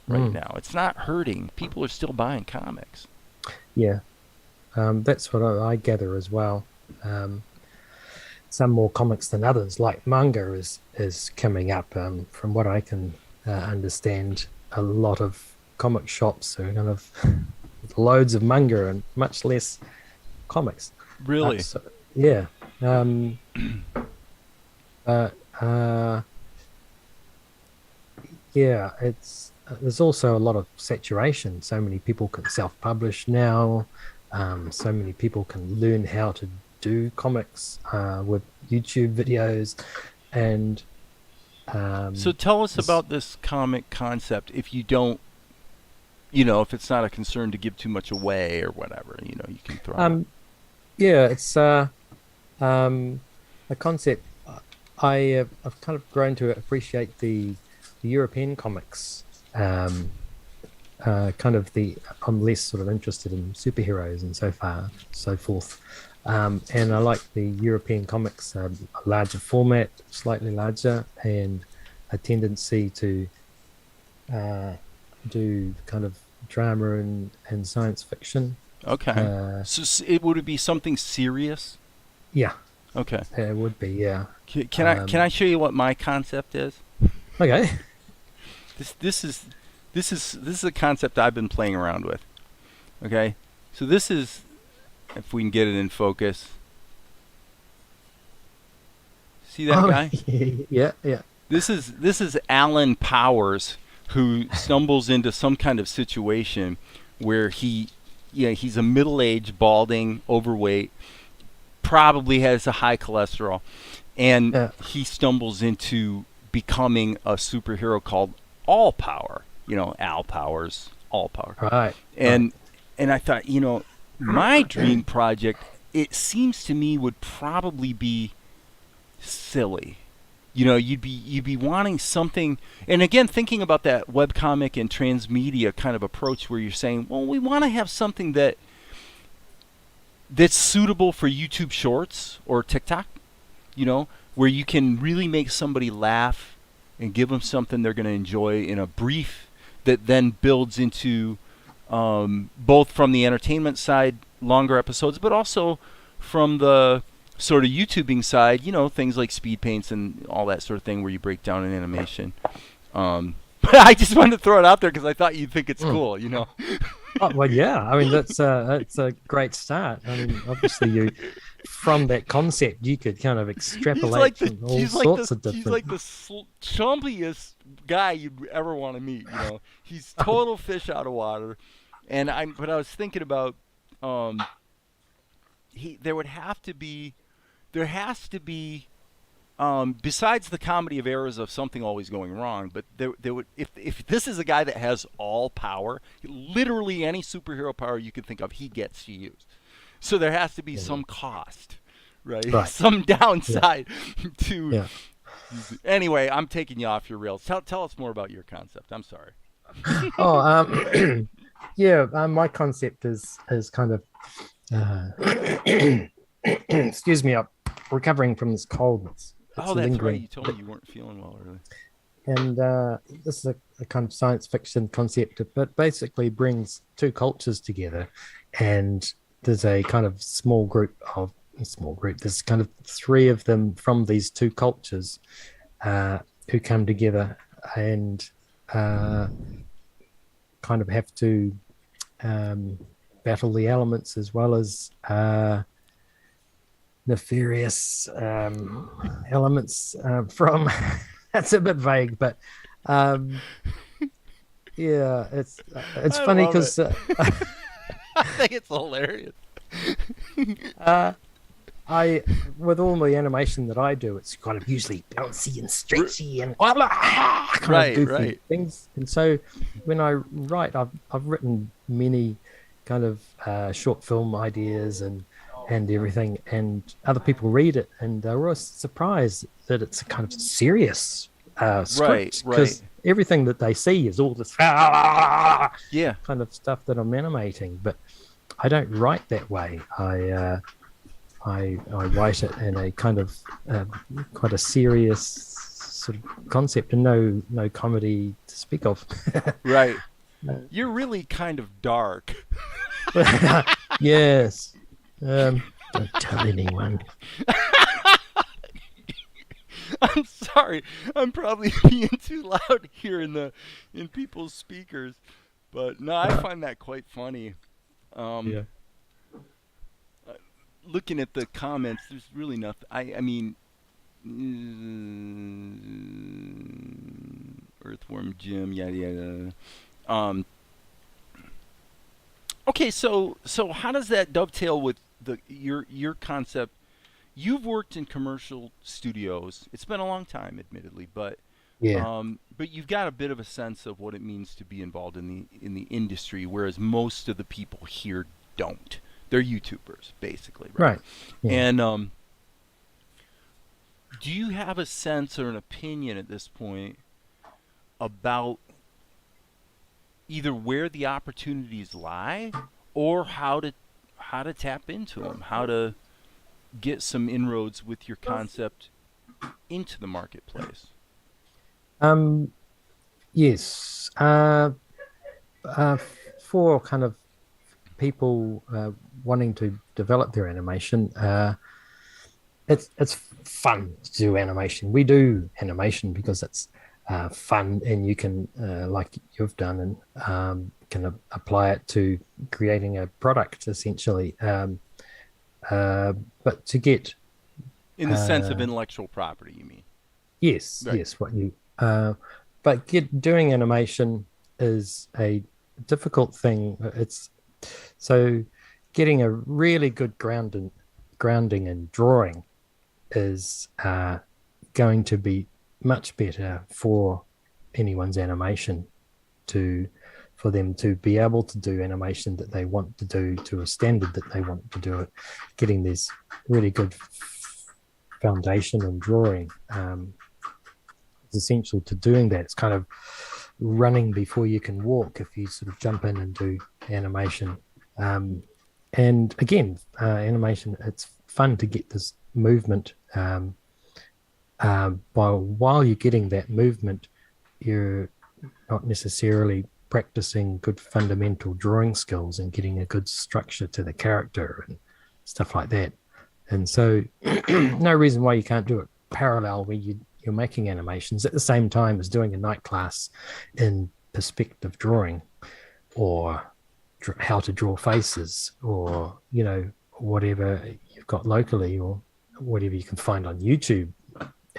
right Mm. now. It's not hurting. People are still buying comics. Yeah. That's what I gather as well. Um, some more comics than others, like manga, is coming up. From what I can understand, a lot of comic shops are kind of loads of manga and much less comics. Really? So yeah. Um, but yeah, it's there's also a lot of saturation. So many people can self-publish now. So many people can learn how to do comics with YouTube videos, and So um, tell us this, about this comic concept if you don't, if it's not a concern to give too much away or whatever, you can throw it. um, yeah, it's um, a concept. I've kind of grown to appreciate the European comics. Kind of the I'm less sort of interested in superheroes and so forth. And I like the European comics, a larger format, slightly larger, and a tendency to uh, do kind of drama and science fiction. Okay. Uh, So it would it be something serious? yeah, Okay. it would be. Yeah. Can I show you what my concept is? Okay. This this is this is a concept I've been playing around with. Okay. So this is, if we can get it in focus. See that Oh, guy? yeah, yeah. This is Alan Powers, who stumbles into some kind of situation where he's a middle-aged, balding, overweight, probably has a high cholesterol, and Yeah. he stumbles into becoming a superhero called All Power. Al Powers, All Power, Right, right. and I thought, my dream project, it seems to me, would probably be silly. You'd be wanting something, and again, thinking about that webcomic and transmedia kind of approach, where you're saying, well, we want to have something that's suitable for YouTube Shorts or TikTok, where you can really make somebody laugh and give them something they're going to enjoy in a brief, that then builds into, both from the entertainment side, longer episodes, but also from the sort of YouTubing side, things like speed paints and all that sort of thing, where you break down an animation. But I just wanted to throw it out there because I thought you'd think it's Mm. cool. Oh, well, yeah. I mean, that's a great start. I mean, obviously, you from that concept, you could kind of He's extrapolate like the from all he's like sorts the of he's different. like the chumpiest guy you'd ever want to meet. He's total fish out of water. But I was thinking about, he there would have to be there has to be besides the comedy of errors of something always going wrong, but there would if this is a guy that has all power, literally any superhero power you could think of, he gets to use. So there has to be Yeah. some cost, right? Right. Some Yeah. downside to. Yeah. Anyway, I'm taking you off your rails. Tell us more about your concept. I'm sorry. Oh, yeah. My concept is kind of excuse me. I'm recovering from this cold. It's Oh, that's right. lingering, You told me you weren't feeling well earlier. and this is a kind of science fiction concept, but basically brings two cultures together, and there's a kind of small group. There's kind of three of them from these two cultures who come together and uh, kind of have to um, battle the elements as well as nefarious elements from. That's a bit vague, but um, yeah, it's I funny love it. because I think it's hilarious. uh, I with all the animation that I do, it's kind of usually bouncy and stretchy and blah, blah, kind of Right, goofy right. things. And so when I write, I've written many kind of short film ideas and everything, and other people read it and they're always surprised that it's a kind of serious Right, script right. because everything that they see is all this kind Yeah. of stuff that I'm animating, but I don't write that way. I write it in a kind of quite a serious sort of concept and no comedy to speak of. Right. You're really kind of dark. Yes. Don't tell anyone. I'm sorry. I'm probably being too loud here in people's speakers, but no, I find that quite funny. Um, Yeah. Looking at the comments, there's really nothing. I mean, Earthworm Jim, yada yada. Um, okay, so how does that dovetail with your concept? You've worked in commercial studios. It's been a long time, admittedly, Yeah. but you've got a bit of a sense of what it means to be involved in the industry, whereas most of the people here don't. They're YouTubers, basically, right? Right. Yeah. And do you have a sense or an opinion at this point about either where the opportunities lie or how to tap into them, how to get some inroads with your concept into the marketplace? Um. Yes. For kind of people wanting to develop their animation, it's fun to do animation. We do animation because it's fun, and you can, like you've done, and can apply it to creating a product essentially. But to get In the sense of intellectual property, you mean? yes, Right. yes, what you but doing animation is a difficult thing. It's so getting a really good grounding and drawing is going to be much better for anyone's animation to for them to be able to do animation that they want to do to a standard that they want to do it. Getting this really good foundation and drawing is essential to doing that. It's kind of running before you can walk if you sort of jump in and do animation. And again, animation, it's fun to get this movement. While you're getting that movement, you're not necessarily practicing good fundamental drawing skills and getting a good structure to the character and stuff like that. And so, no reason why you can't do it parallel where you're making animations at the same time as doing a night class in perspective drawing or how to draw faces or, whatever you've got locally or whatever you can find on YouTube,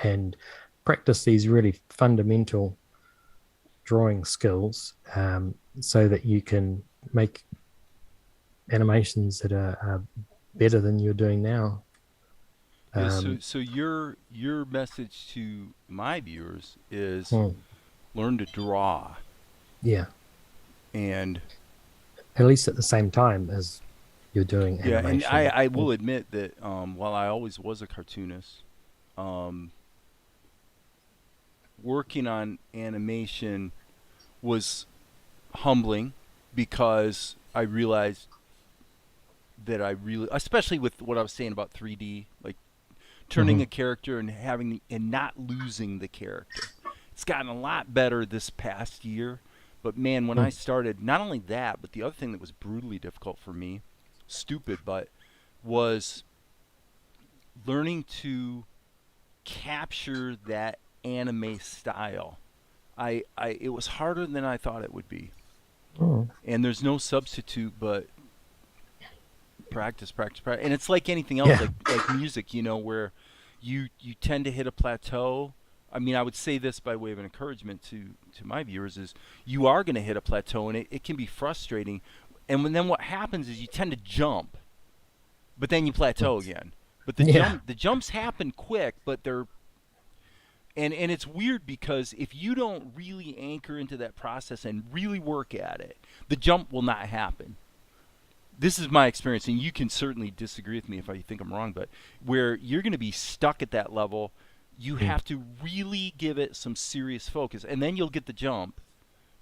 and practice these really fundamental drawing skills so that you can make animations that are better than you're doing now. Yeah, so Um, so your message to my viewers is hmm, learn to draw. yeah, And at least at the same time as you're doing yeah, and I, animation. I will admit that while I always was a cartoonist, um, working on animation was humbling because I realized that I really, especially with what I was saying about 3D, like turning Hmm. a character and and not losing the character. It's gotten a lot better this past year, but man, when I started, not only that, but the other thing that was brutally difficult for me, stupid, but was learning to capture that anime style. It was harder than I thought it would be. Hmm. And there's no substitute but practice, practice, practice. And it's like anything else, Yeah. like music, where you tend to hit a plateau. I mean, I would say this by way of an encouragement to my viewers is you are going to hit a plateau, and it can be frustrating. And then what happens is you tend to jump, but then you plateau again. But Yeah. the jumps happen quick, but they're and it's weird because if you don't really anchor into that process and really work at it, the jump will not happen. This is my experience, and you can certainly disagree with me if I think I'm wrong, but where you're going to be stuck at that level, you Mm. have to really give it some serious focus, and then you'll get the jump.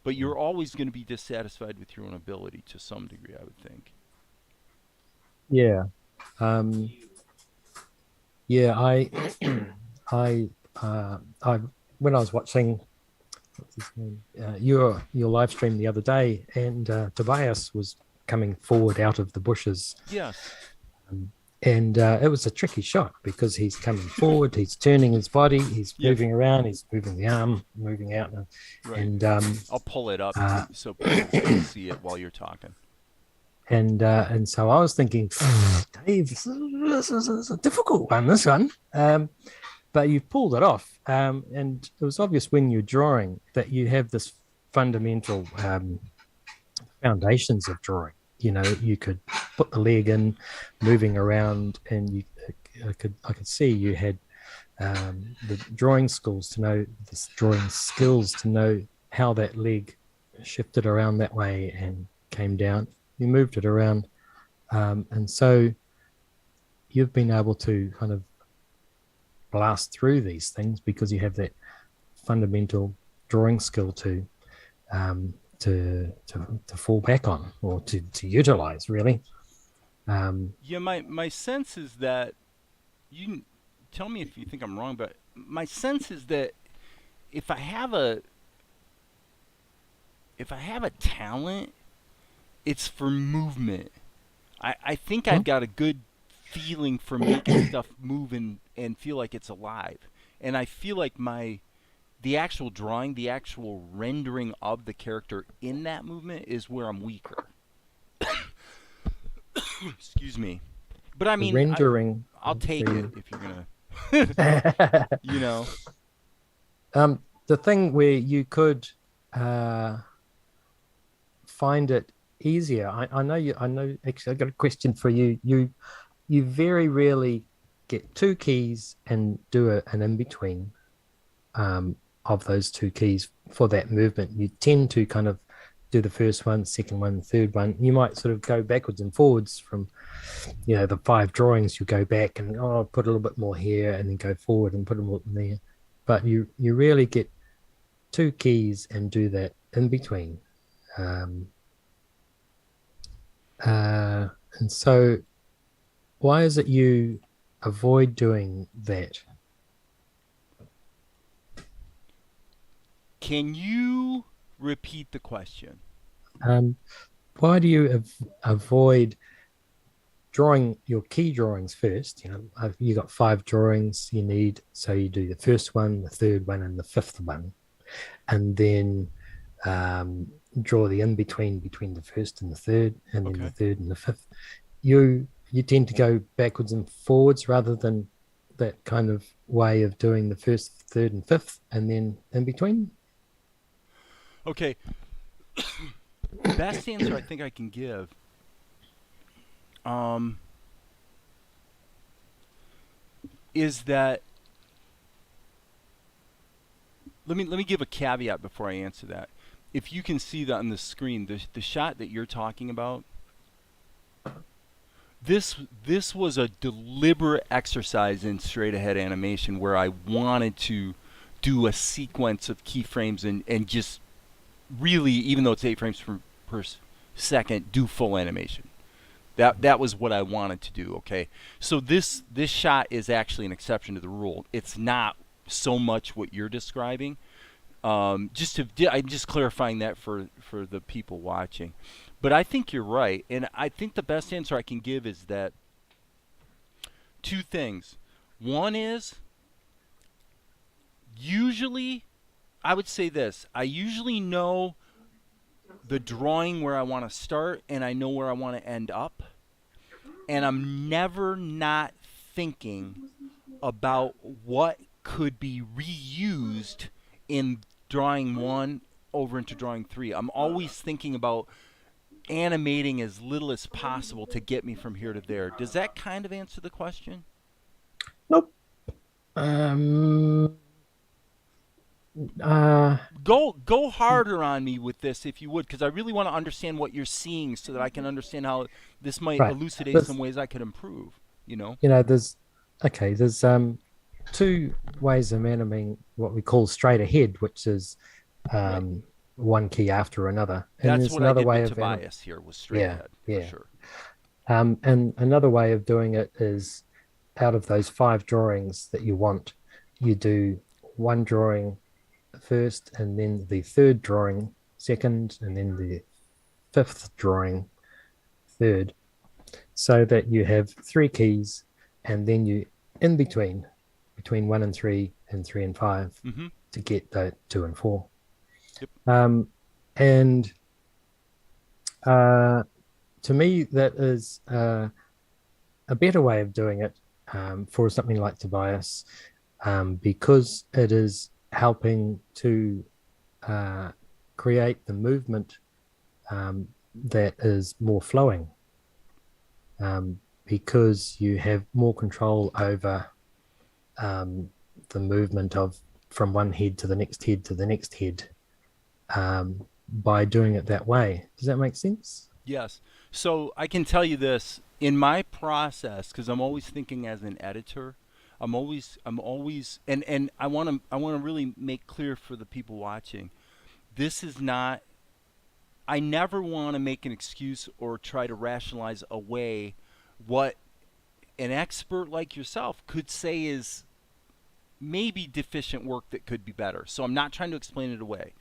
But you're always going to be dissatisfied with your own ability to some degree, I would think. Yeah. Um, yeah, I, when I was watching what's his name, your live stream the other day, and Tobias was coming forward out of the bushes, Yes. um, and it was a tricky shot because he's coming forward, he's turning his body, he's Yeah. moving around, he's moving the arm, moving out, Right. and I'll pull it up uh, so people can see it while you're talking. and so I was thinking, Dave, this is a difficult one. This one, but you pulled it off, and it was obvious when you're drawing that you have this fundamental foundations of drawing. You know, you could put the leg in, moving around, and I could see you had the drawing skills to know this drawing skills to know how that leg shifted around that way and came down. You moved it around, and so you've been able to kind of blast through these things because you have that fundamental drawing skill to fall back on or to utilize really. Um, Yeah, my sense is that you tell me if you think I'm wrong, but my sense is that if I have a if I have a talent, it's for movement. I think I've got a good feeling for making stuff move and feel like it's alive. And I feel like the actual drawing, the actual rendering of the character in that movement is where I'm weaker. Excuse me. But I the mean, rendering I'll take it the if you're gonna, you know. the thing where you could uh, find it easier. I know you. I know. Actually, I got a question for you. You very rarely get two keys and do an in between of those two keys for that movement. You tend to kind of do the first one, second one, third one. You might sort of go backwards and forwards from, the five drawings. You go back and put a little bit more here, and then go forward and put a little there. But you rarely get two keys and do that in between. Um, uh, and so, why is it you avoid doing that? Can you repeat the question? Um, why do you avoid drawing your key drawings first? You got five drawings you need, so you do the first one, the third one, and the fifth one, and then um, draw the in between the first and the third, and then the Okay. third and the fifth. You tend to go backwards and forwards rather than that kind of way of doing the first, third, and fifth, and then in between. Okay. Best answer I think I can give. Um, is that let me give a caveat before I answer that. If you can see that on the screen, the shot that you're talking about, this was a deliberate exercise in straight ahead animation where I wanted to do a sequence of keyframes and just really, even though it's 8 frames per second, do full animation. That was what I wanted to do. Okay, so this shot is actually an exception to the rule. It's not so much what you're describing. I'm just clarifying that for the people watching. But I think you're right, and I think the best answer I can give is that two things. One is usually I would say this. I usually know the drawing where I want to start, and I know where I want to end up, and I'm never not thinking about what could be reused in drawing one over into drawing three. I'm always thinking about animating as little as possible to get me from here to there. Does that kind of answer the question? Nope. Um, uh, Go harder on me with this if you would, because I really want to understand what you're seeing so that I can understand how this might right. elucidate some There's, ways I could improve. You know? there's okay. There's two ways of animating what we call straight ahead, which is Right. um one key after another, and That's there's what I another did way with of Tobias here, was straight yeah, ahead for yeah. sure. And another way of doing it is out of those five drawings that you want, you do one drawing first, and then the third drawing second, and then the fifth drawing third, so that you have three keys, and then you in between one and three and five Mm-hmm. to get the two and four. Yep. Um, and uh, to me, that is a better way of doing it for something like Tobias, because it is helping to uh, create the movement that is more flowing, because you have more control over um, the movement of from one head to the next head to the next head, by doing it that way. Does that make sense? Yes. So I can tell you this in my process, because I'm always thinking as an editor. I'm always, and I want to really make clear for the people watching. This is not. I never want to make an excuse or try to rationalize away what an expert like yourself could say is maybe deficient work that could be better. So I'm not trying to explain it away,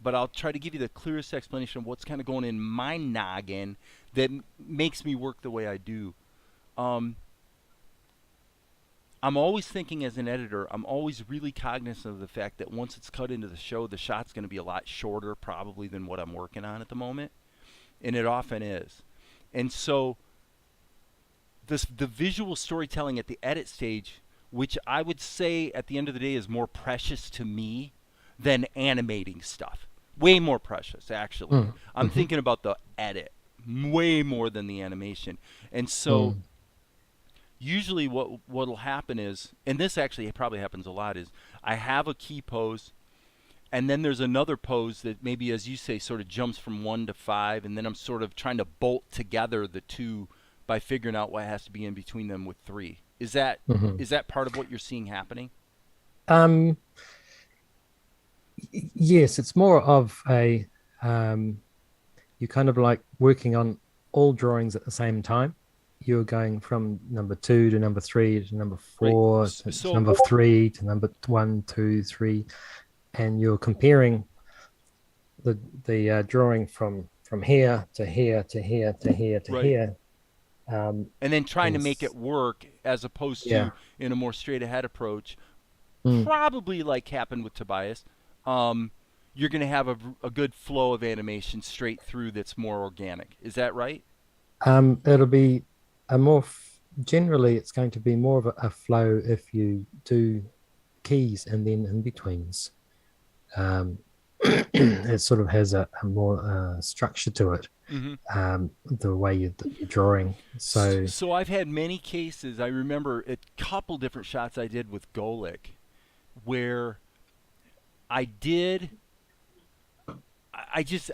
but I'll try to give you the clearest explanation of what's kind of going in my noggin that makes me work the way I do. Um, I'm always thinking as an editor, I'm always really cognizant of the fact that once it's cut into the show, the shot's going to be a lot shorter probably than what I'm working on at the moment, and it often is. And so the visual storytelling at the edit stage, which I would say at the end of the day is more precious to me than animating stuff. Way more precious, actually. Mm, I'm mm-hmm, thinking about the edit way more than the animation. And so mm, usually what'll happen is, and this actually probably happens a lot, is I have a key pose, and then there's another pose that maybe, as you say, sort of jumps from 1 to 5, and then I'm sort of trying to bolt together the two by figuring out what has to be in between them with three. Is that mm-hmm. is that part of what you're seeing happening? Um, yes, it's more of a um, you kind of like working on all drawings at the same time. You're going from number two to number three to number Right. four to So number three to number one, two, three, and you're comparing the drawing from here to here to here to here to right, here. Um, and then trying to and make it work as opposed yeah, to in a more straight ahead approach, mm. probably like happened with Tobias. Um, you're going to have a good flow of animation straight through that's more organic. Is that right? It'll be a generally it's going to be more of a flow if you do keys and then in betweens. Um, it sort of has a more structure to it, Mm-hmm. the way you're drawing. So, So I've had many cases. I remember a couple different shots I did with Golic where I did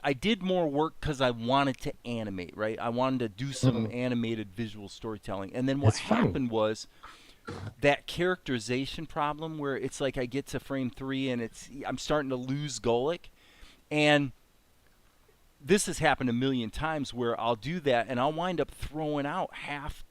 I did more work because I wanted to animate, right? I wanted to do some mm, animated visual storytelling, and then what it's fun. happened was that characterization problem where it's like I get to frame 3 and I'm starting to lose Golic, and this has happened a million times where I'll do that and I'll wind up throwing out half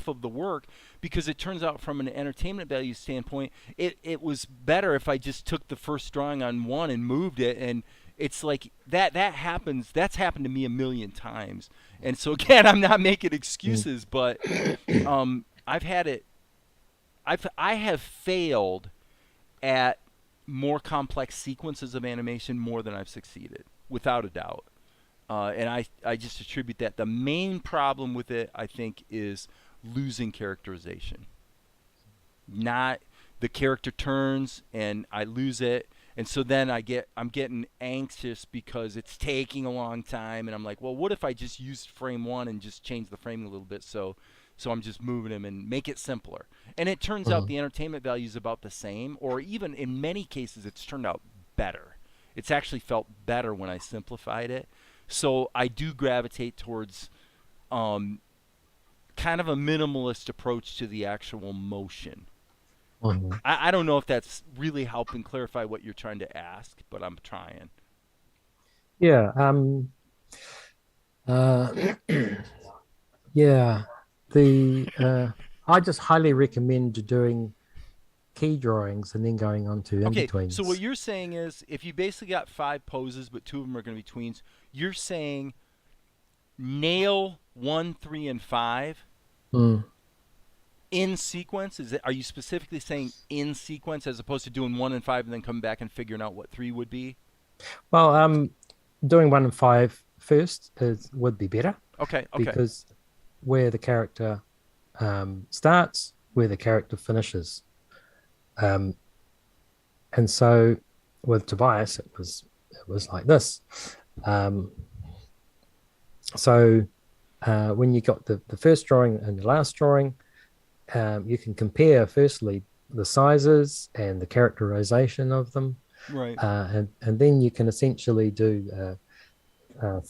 of the work because it turns out from an entertainment value standpoint it was better if I just took the first drawing on one and moved it, and it's like that happens. That's happened to me a million times. And so again, I'm not making Mm. excuses, but I've had it. I have failed at more complex sequences of animation more than I've succeeded, without a doubt. And I just attribute that. The main problem with it, I think, is losing characterization. Not the character turns and I lose it, and so then I'm getting anxious because it's taking a long time, and I'm like, well, what if I just used frame 1 and just change the framing a little bit, so I'm just moving them and make it simpler. And it turns out Mm. the entertainment value is about the same, or even in many cases it's turned out better. It's actually felt better when I simplified it. So I do gravitate towards um, kind of a minimalist approach to the actual motion. Mhm. I don't know if that's really helping clarify what you're trying to ask, but I'm trying. Yeah. Uh, yeah. The I just highly recommend doing key drawings and then going on to Okay, so what in-betweens. you're saying is if you basically got 5 poses, but 2 of them are going to be tweens, you're saying nail 1, 3, and 5 Mm. in sequence. Are you specifically saying in sequence as opposed to doing 1 and 5 and then coming back and figuring out what 3 would be? Well, doing 1 and 5 first would be better Okay, okay. because where the character starts, where the character finishes. Um, and so with Tobias, it was like this. Um, so when you got the first drawing and the last drawing, you can compare firstly the sizes and the characterization of them, Right, and then you can essentially do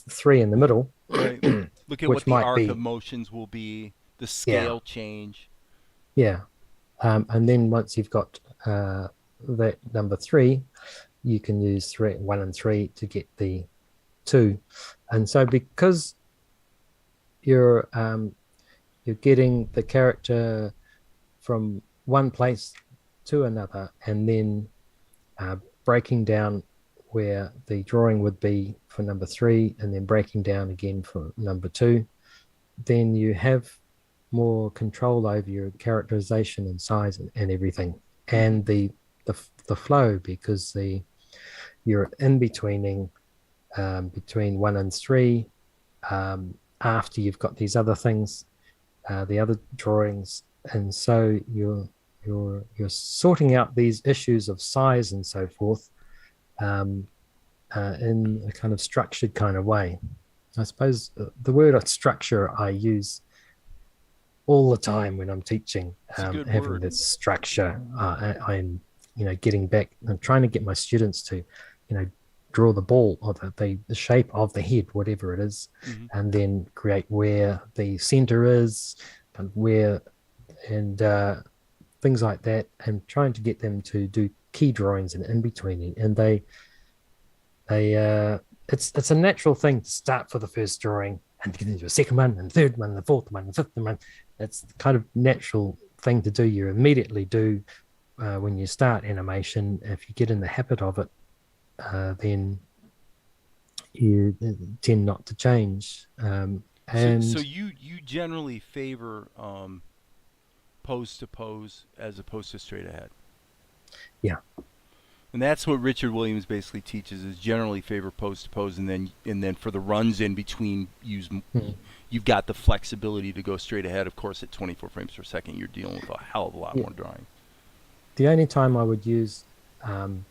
3 in the middle, right. Look at what which the might arc of be, motions will be, the yeah, scale change. yeah. And then once you've got that number 3, you can use 1 and 3 to get the 2. And so because you're you're getting the character from one place to another, and then uh, breaking down where the drawing would be for number 3, and then breaking down again for number 2, then you have more control over your characterization and size and everything, Mm-hmm. and the flow, because you're in betweening between 1 and 3, after you've got these other things, the other drawings, and so you're sorting out these issues of size and so forth, um, in a kind of structured kind of way. I suppose the word structure I use all the time when I'm teaching, It's a good having word. this structure. I'm, getting back and trying to get my students to, draw the ball or the shape of the head, whatever it is, Mm-hmm. and then create where the center is and where, and things like that, and trying to get them to do key drawings and in between, and they it's a natural thing to start for the first drawing and get into a second one and third one, and the fourth one, and the fifth one. It's the kind of natural thing to do. You immediately do when you start animation. If you get in the habit of it, then you tend not to change. So And you generally favor pose to pose as opposed to straight ahead. yeah, And that's what Richard Williams basically teaches is generally favor pose to pose, and then for the runs in between mm, you've got the flexibility to go straight ahead. Of course, at 24 frames per second, you're dealing with a hell of a lot yeah. more drawing. The only time I would use um,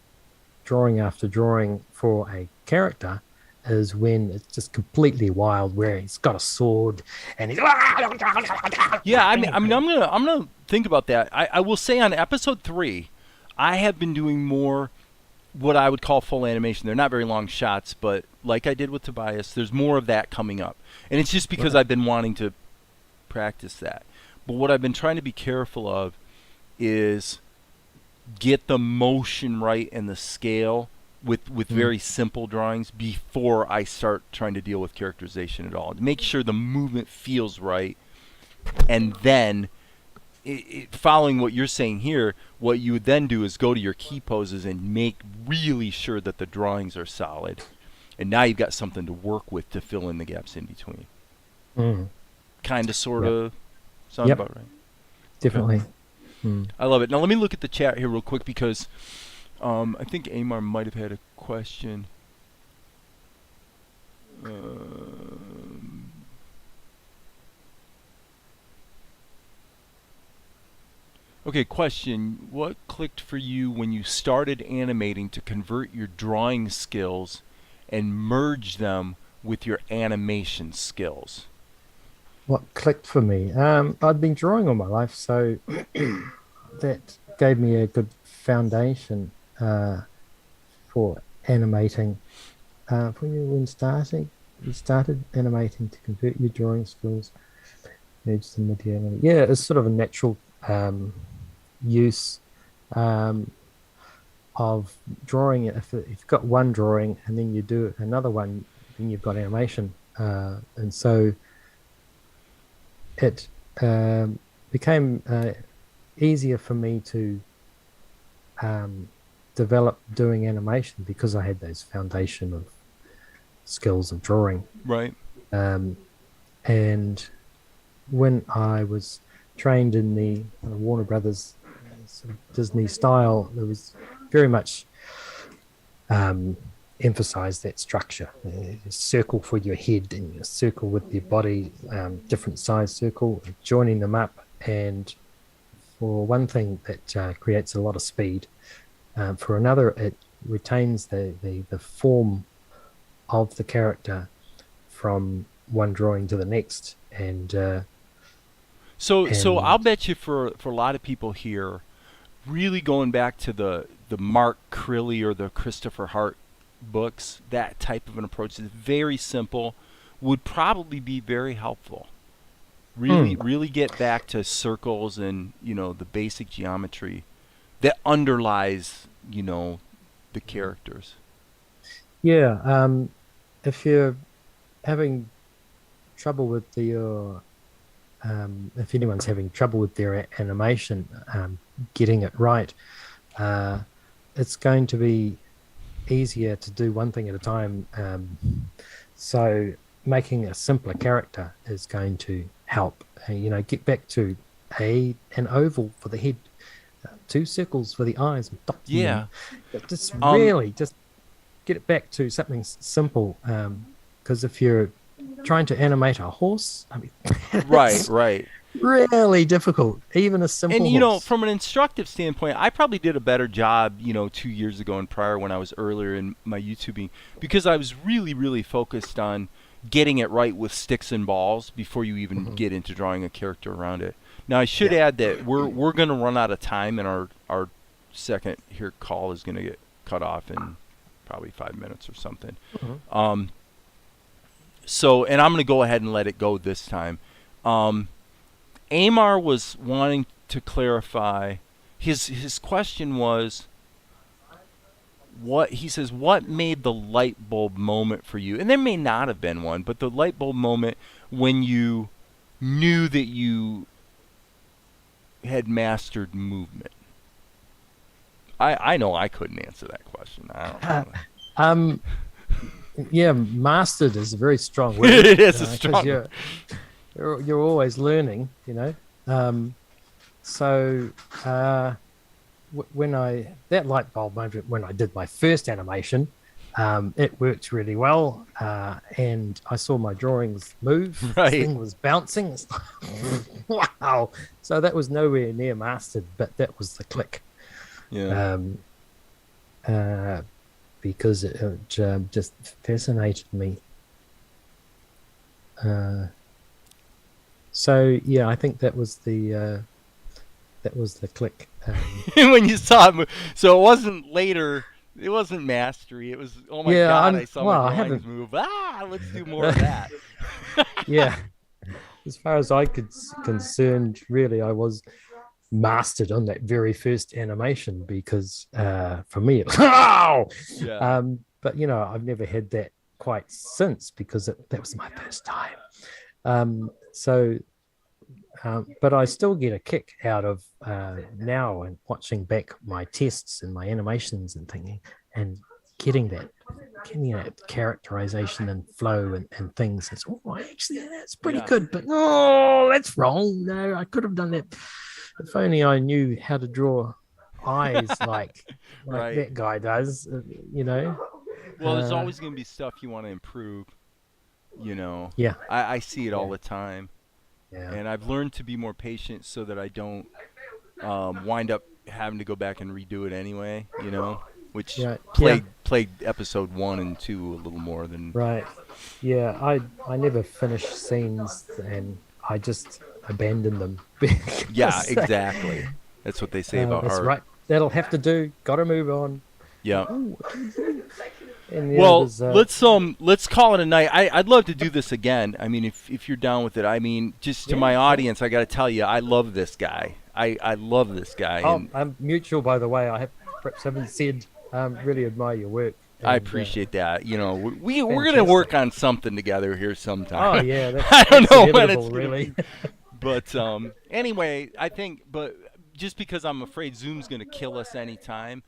drawing after drawing for a character is when it's just completely wild, where he's got a sword and he's Yeah, I'm gonna think about that. I will say on episode 3, I have been doing more what I would call full animation. They're not very long shots, but like I did with Tobias, there's more of that coming up, and it's just because right. I've been wanting to practice that. But what I've been trying to be careful of is get the motion right and the scale with Mm, very simple drawings before I start trying to deal with characterization at all. Make sure the movement feels right, and then following what you're saying here, what you would then do is go to your key poses and make really sure that the drawings are solid. And now you've got something to work with to fill in the gaps in between. mm. Kind of, sort Yep. of, sounds Yep. about right. Okay. Definitely. Mm. I love it. Now let me look at the chat here real quick because I think Amar might have had a question. Um, okay, question. What clicked for you when you started animating to convert your drawing skills and merge them with your animation skills? What clicked for me? I'd been drawing all my life, so that gave me a good foundation for animating. For you, when starting, you started animating to convert your drawing skills, merge them with your animating. Yeah, it's sort of a natural use um, of drawing. If you've got one drawing and then you do another one, then you've got animation, and so it became easier for me to um, develop doing animation because I had those foundation of skills of drawing. Right. Um, and when I was trained in the Warner Brothers sort of Disney style, there was very much emphasize that structure. A circle for your head and a circle with your body, different size circle, joining them up. And for one thing, that creates a lot of speed. For another, it retains the form of the character from one drawing to the next. So I'll And bet you for a lot of people here, really going back to the Mark Crilly or the Christopher Hart books, that type of an approach is very simple, would probably be very helpful. Really, mm, really get back to circles and the basic geometry that underlies the characters. yeah, if you're having trouble with if anyone's having trouble with their animation, getting it right, uh, it's going to be easier to do one thing at a time. So making a simpler character is going to help. Get back to an oval for the head, two circles for the eyes, Yeah. just Um. really just get it back to something simple. Because if you're trying to animate a horse, I mean, Right. it's Right. really difficult, even a And simple horse. from an instructive standpoint, I probably did a better job, 2 years ago and prior when I was earlier in my YouTubing, because I was really, really focused on getting it right with sticks and balls before you even Mhm. get into drawing a character around it. Now I should Yeah. add that we're going to run out of time, and our second here call is going to get cut off in probably 5 minutes or something. Mhm. Um, and I'm going to go ahead and let it go this time. Um, Amar was wanting to clarify. His question was, what made the light bulb moment for you? And there may not have been one, but the light bulb moment when you knew that you had mastered movement. I know I couldn't answer that question. I don't know. Um, yeah, mastered is a very strong word It is a because strong. you're always learning, you know. Um, so when that light bulb moment when I did my first animation, it worked really well, and I saw my drawings move. This Right. thing was bouncing. It's like, wow! So that was nowhere near mastered, but that was the click. Yeah. Um, because it just fascinated me. Uh, so yeah, I think that was the click. When you saw it, so it wasn't later. It wasn't mastery. It was, oh my Yeah, God, I'm I saw my well. I drawings haven't. move. Ah, let's do more of that. Yeah, as far as I could concerned, really, I was mastered on that very first animation because for me, it was, oh! Yeah, But I've never had that quite since because that was my first time. So but I still get a kick out of now and watching back my tests and my animations and thinking and getting that characterization and flow and things. It's actually that's pretty yeah, good, but oh, that's wrong. No, I could have done that. If only I knew how to draw eyes like right. that guy does. Well, there's Uh, always going to be stuff you want to improve. You know, yeah, I see it all yeah, the time, yeah, and I've learned to be more patient so that I don't wind up having to go back and redo it anyway. You know, which yeah, yeah. played episode 1 and 2 a little more than. Right. Yeah, I never finish scenes and I just abandon them Yeah, because exactly. That's what they say about that's art. right. That'll have to do. Got to move on. Yeah. Ooh, and Well, there's let's call it a night. I'd love to do this again. I mean, if you're down with it. I mean, just to yeah, my sure. audience, I got to tell you, I love this guy. I love this guy, Oh, and I'm mutual by the way. I have perhaps haven't said really admire your work I and appreciate that. You know, we're gonna fantastic. work on something together here sometime. Oh yeah, I don't that's know when it's inevitable, gonna really. be, but anyway, I think, but just because I'm afraid Zoom's gonna kill us anytime,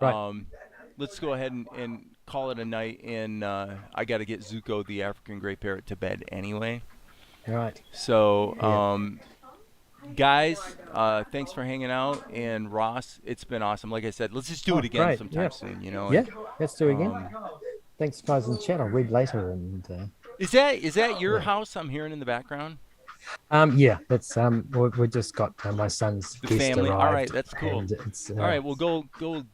Right. um, let's go ahead and call it a night. And I got to get Zuko, the African gray parrot, to bed anyway. All right. So, Yeah. guys, thanks for hanging out. And Ross, it's been awesome. Like I said, let's just do it Oh, again great. Yeah. sometime soon. You know, Yeah. and Let's do it again. um, Thanks, guys, in the chat. I'll read later and is that your yeah. house I'm hearing in the background? Yeah, that's we just got my son's The guest family. All right, arrived, that's cool. and it's All right, well, go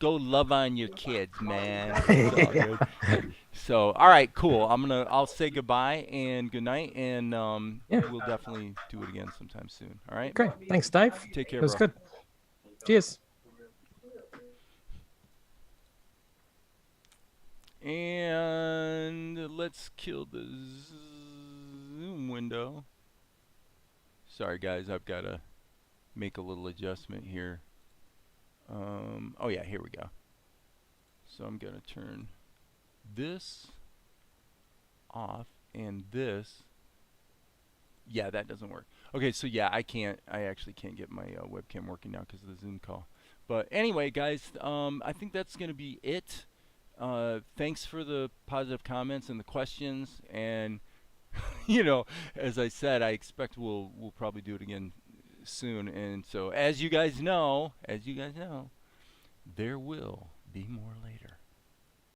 love on your kids, man. It's all yeah. good. So, all right, cool. I'll say goodbye and good night, and Yeah, we'll definitely do it again sometime soon. All right, great. Thanks, Dave. take care, It was bro. good. Cheers. And let's kill the Zoom window. Sorry, guys, I've got to make a little adjustment here. Oh yeah, here we go. So I'm gonna turn this off and this. Yeah, that doesn't work. Okay, so yeah, I actually can't get my webcam working now because of the Zoom call. But anyway, guys, I think that's gonna be it. Thanks for the positive comments and the questions. And you know, as I said, I expect we'll probably do it again soon. And so, as you guys know, there will be more later.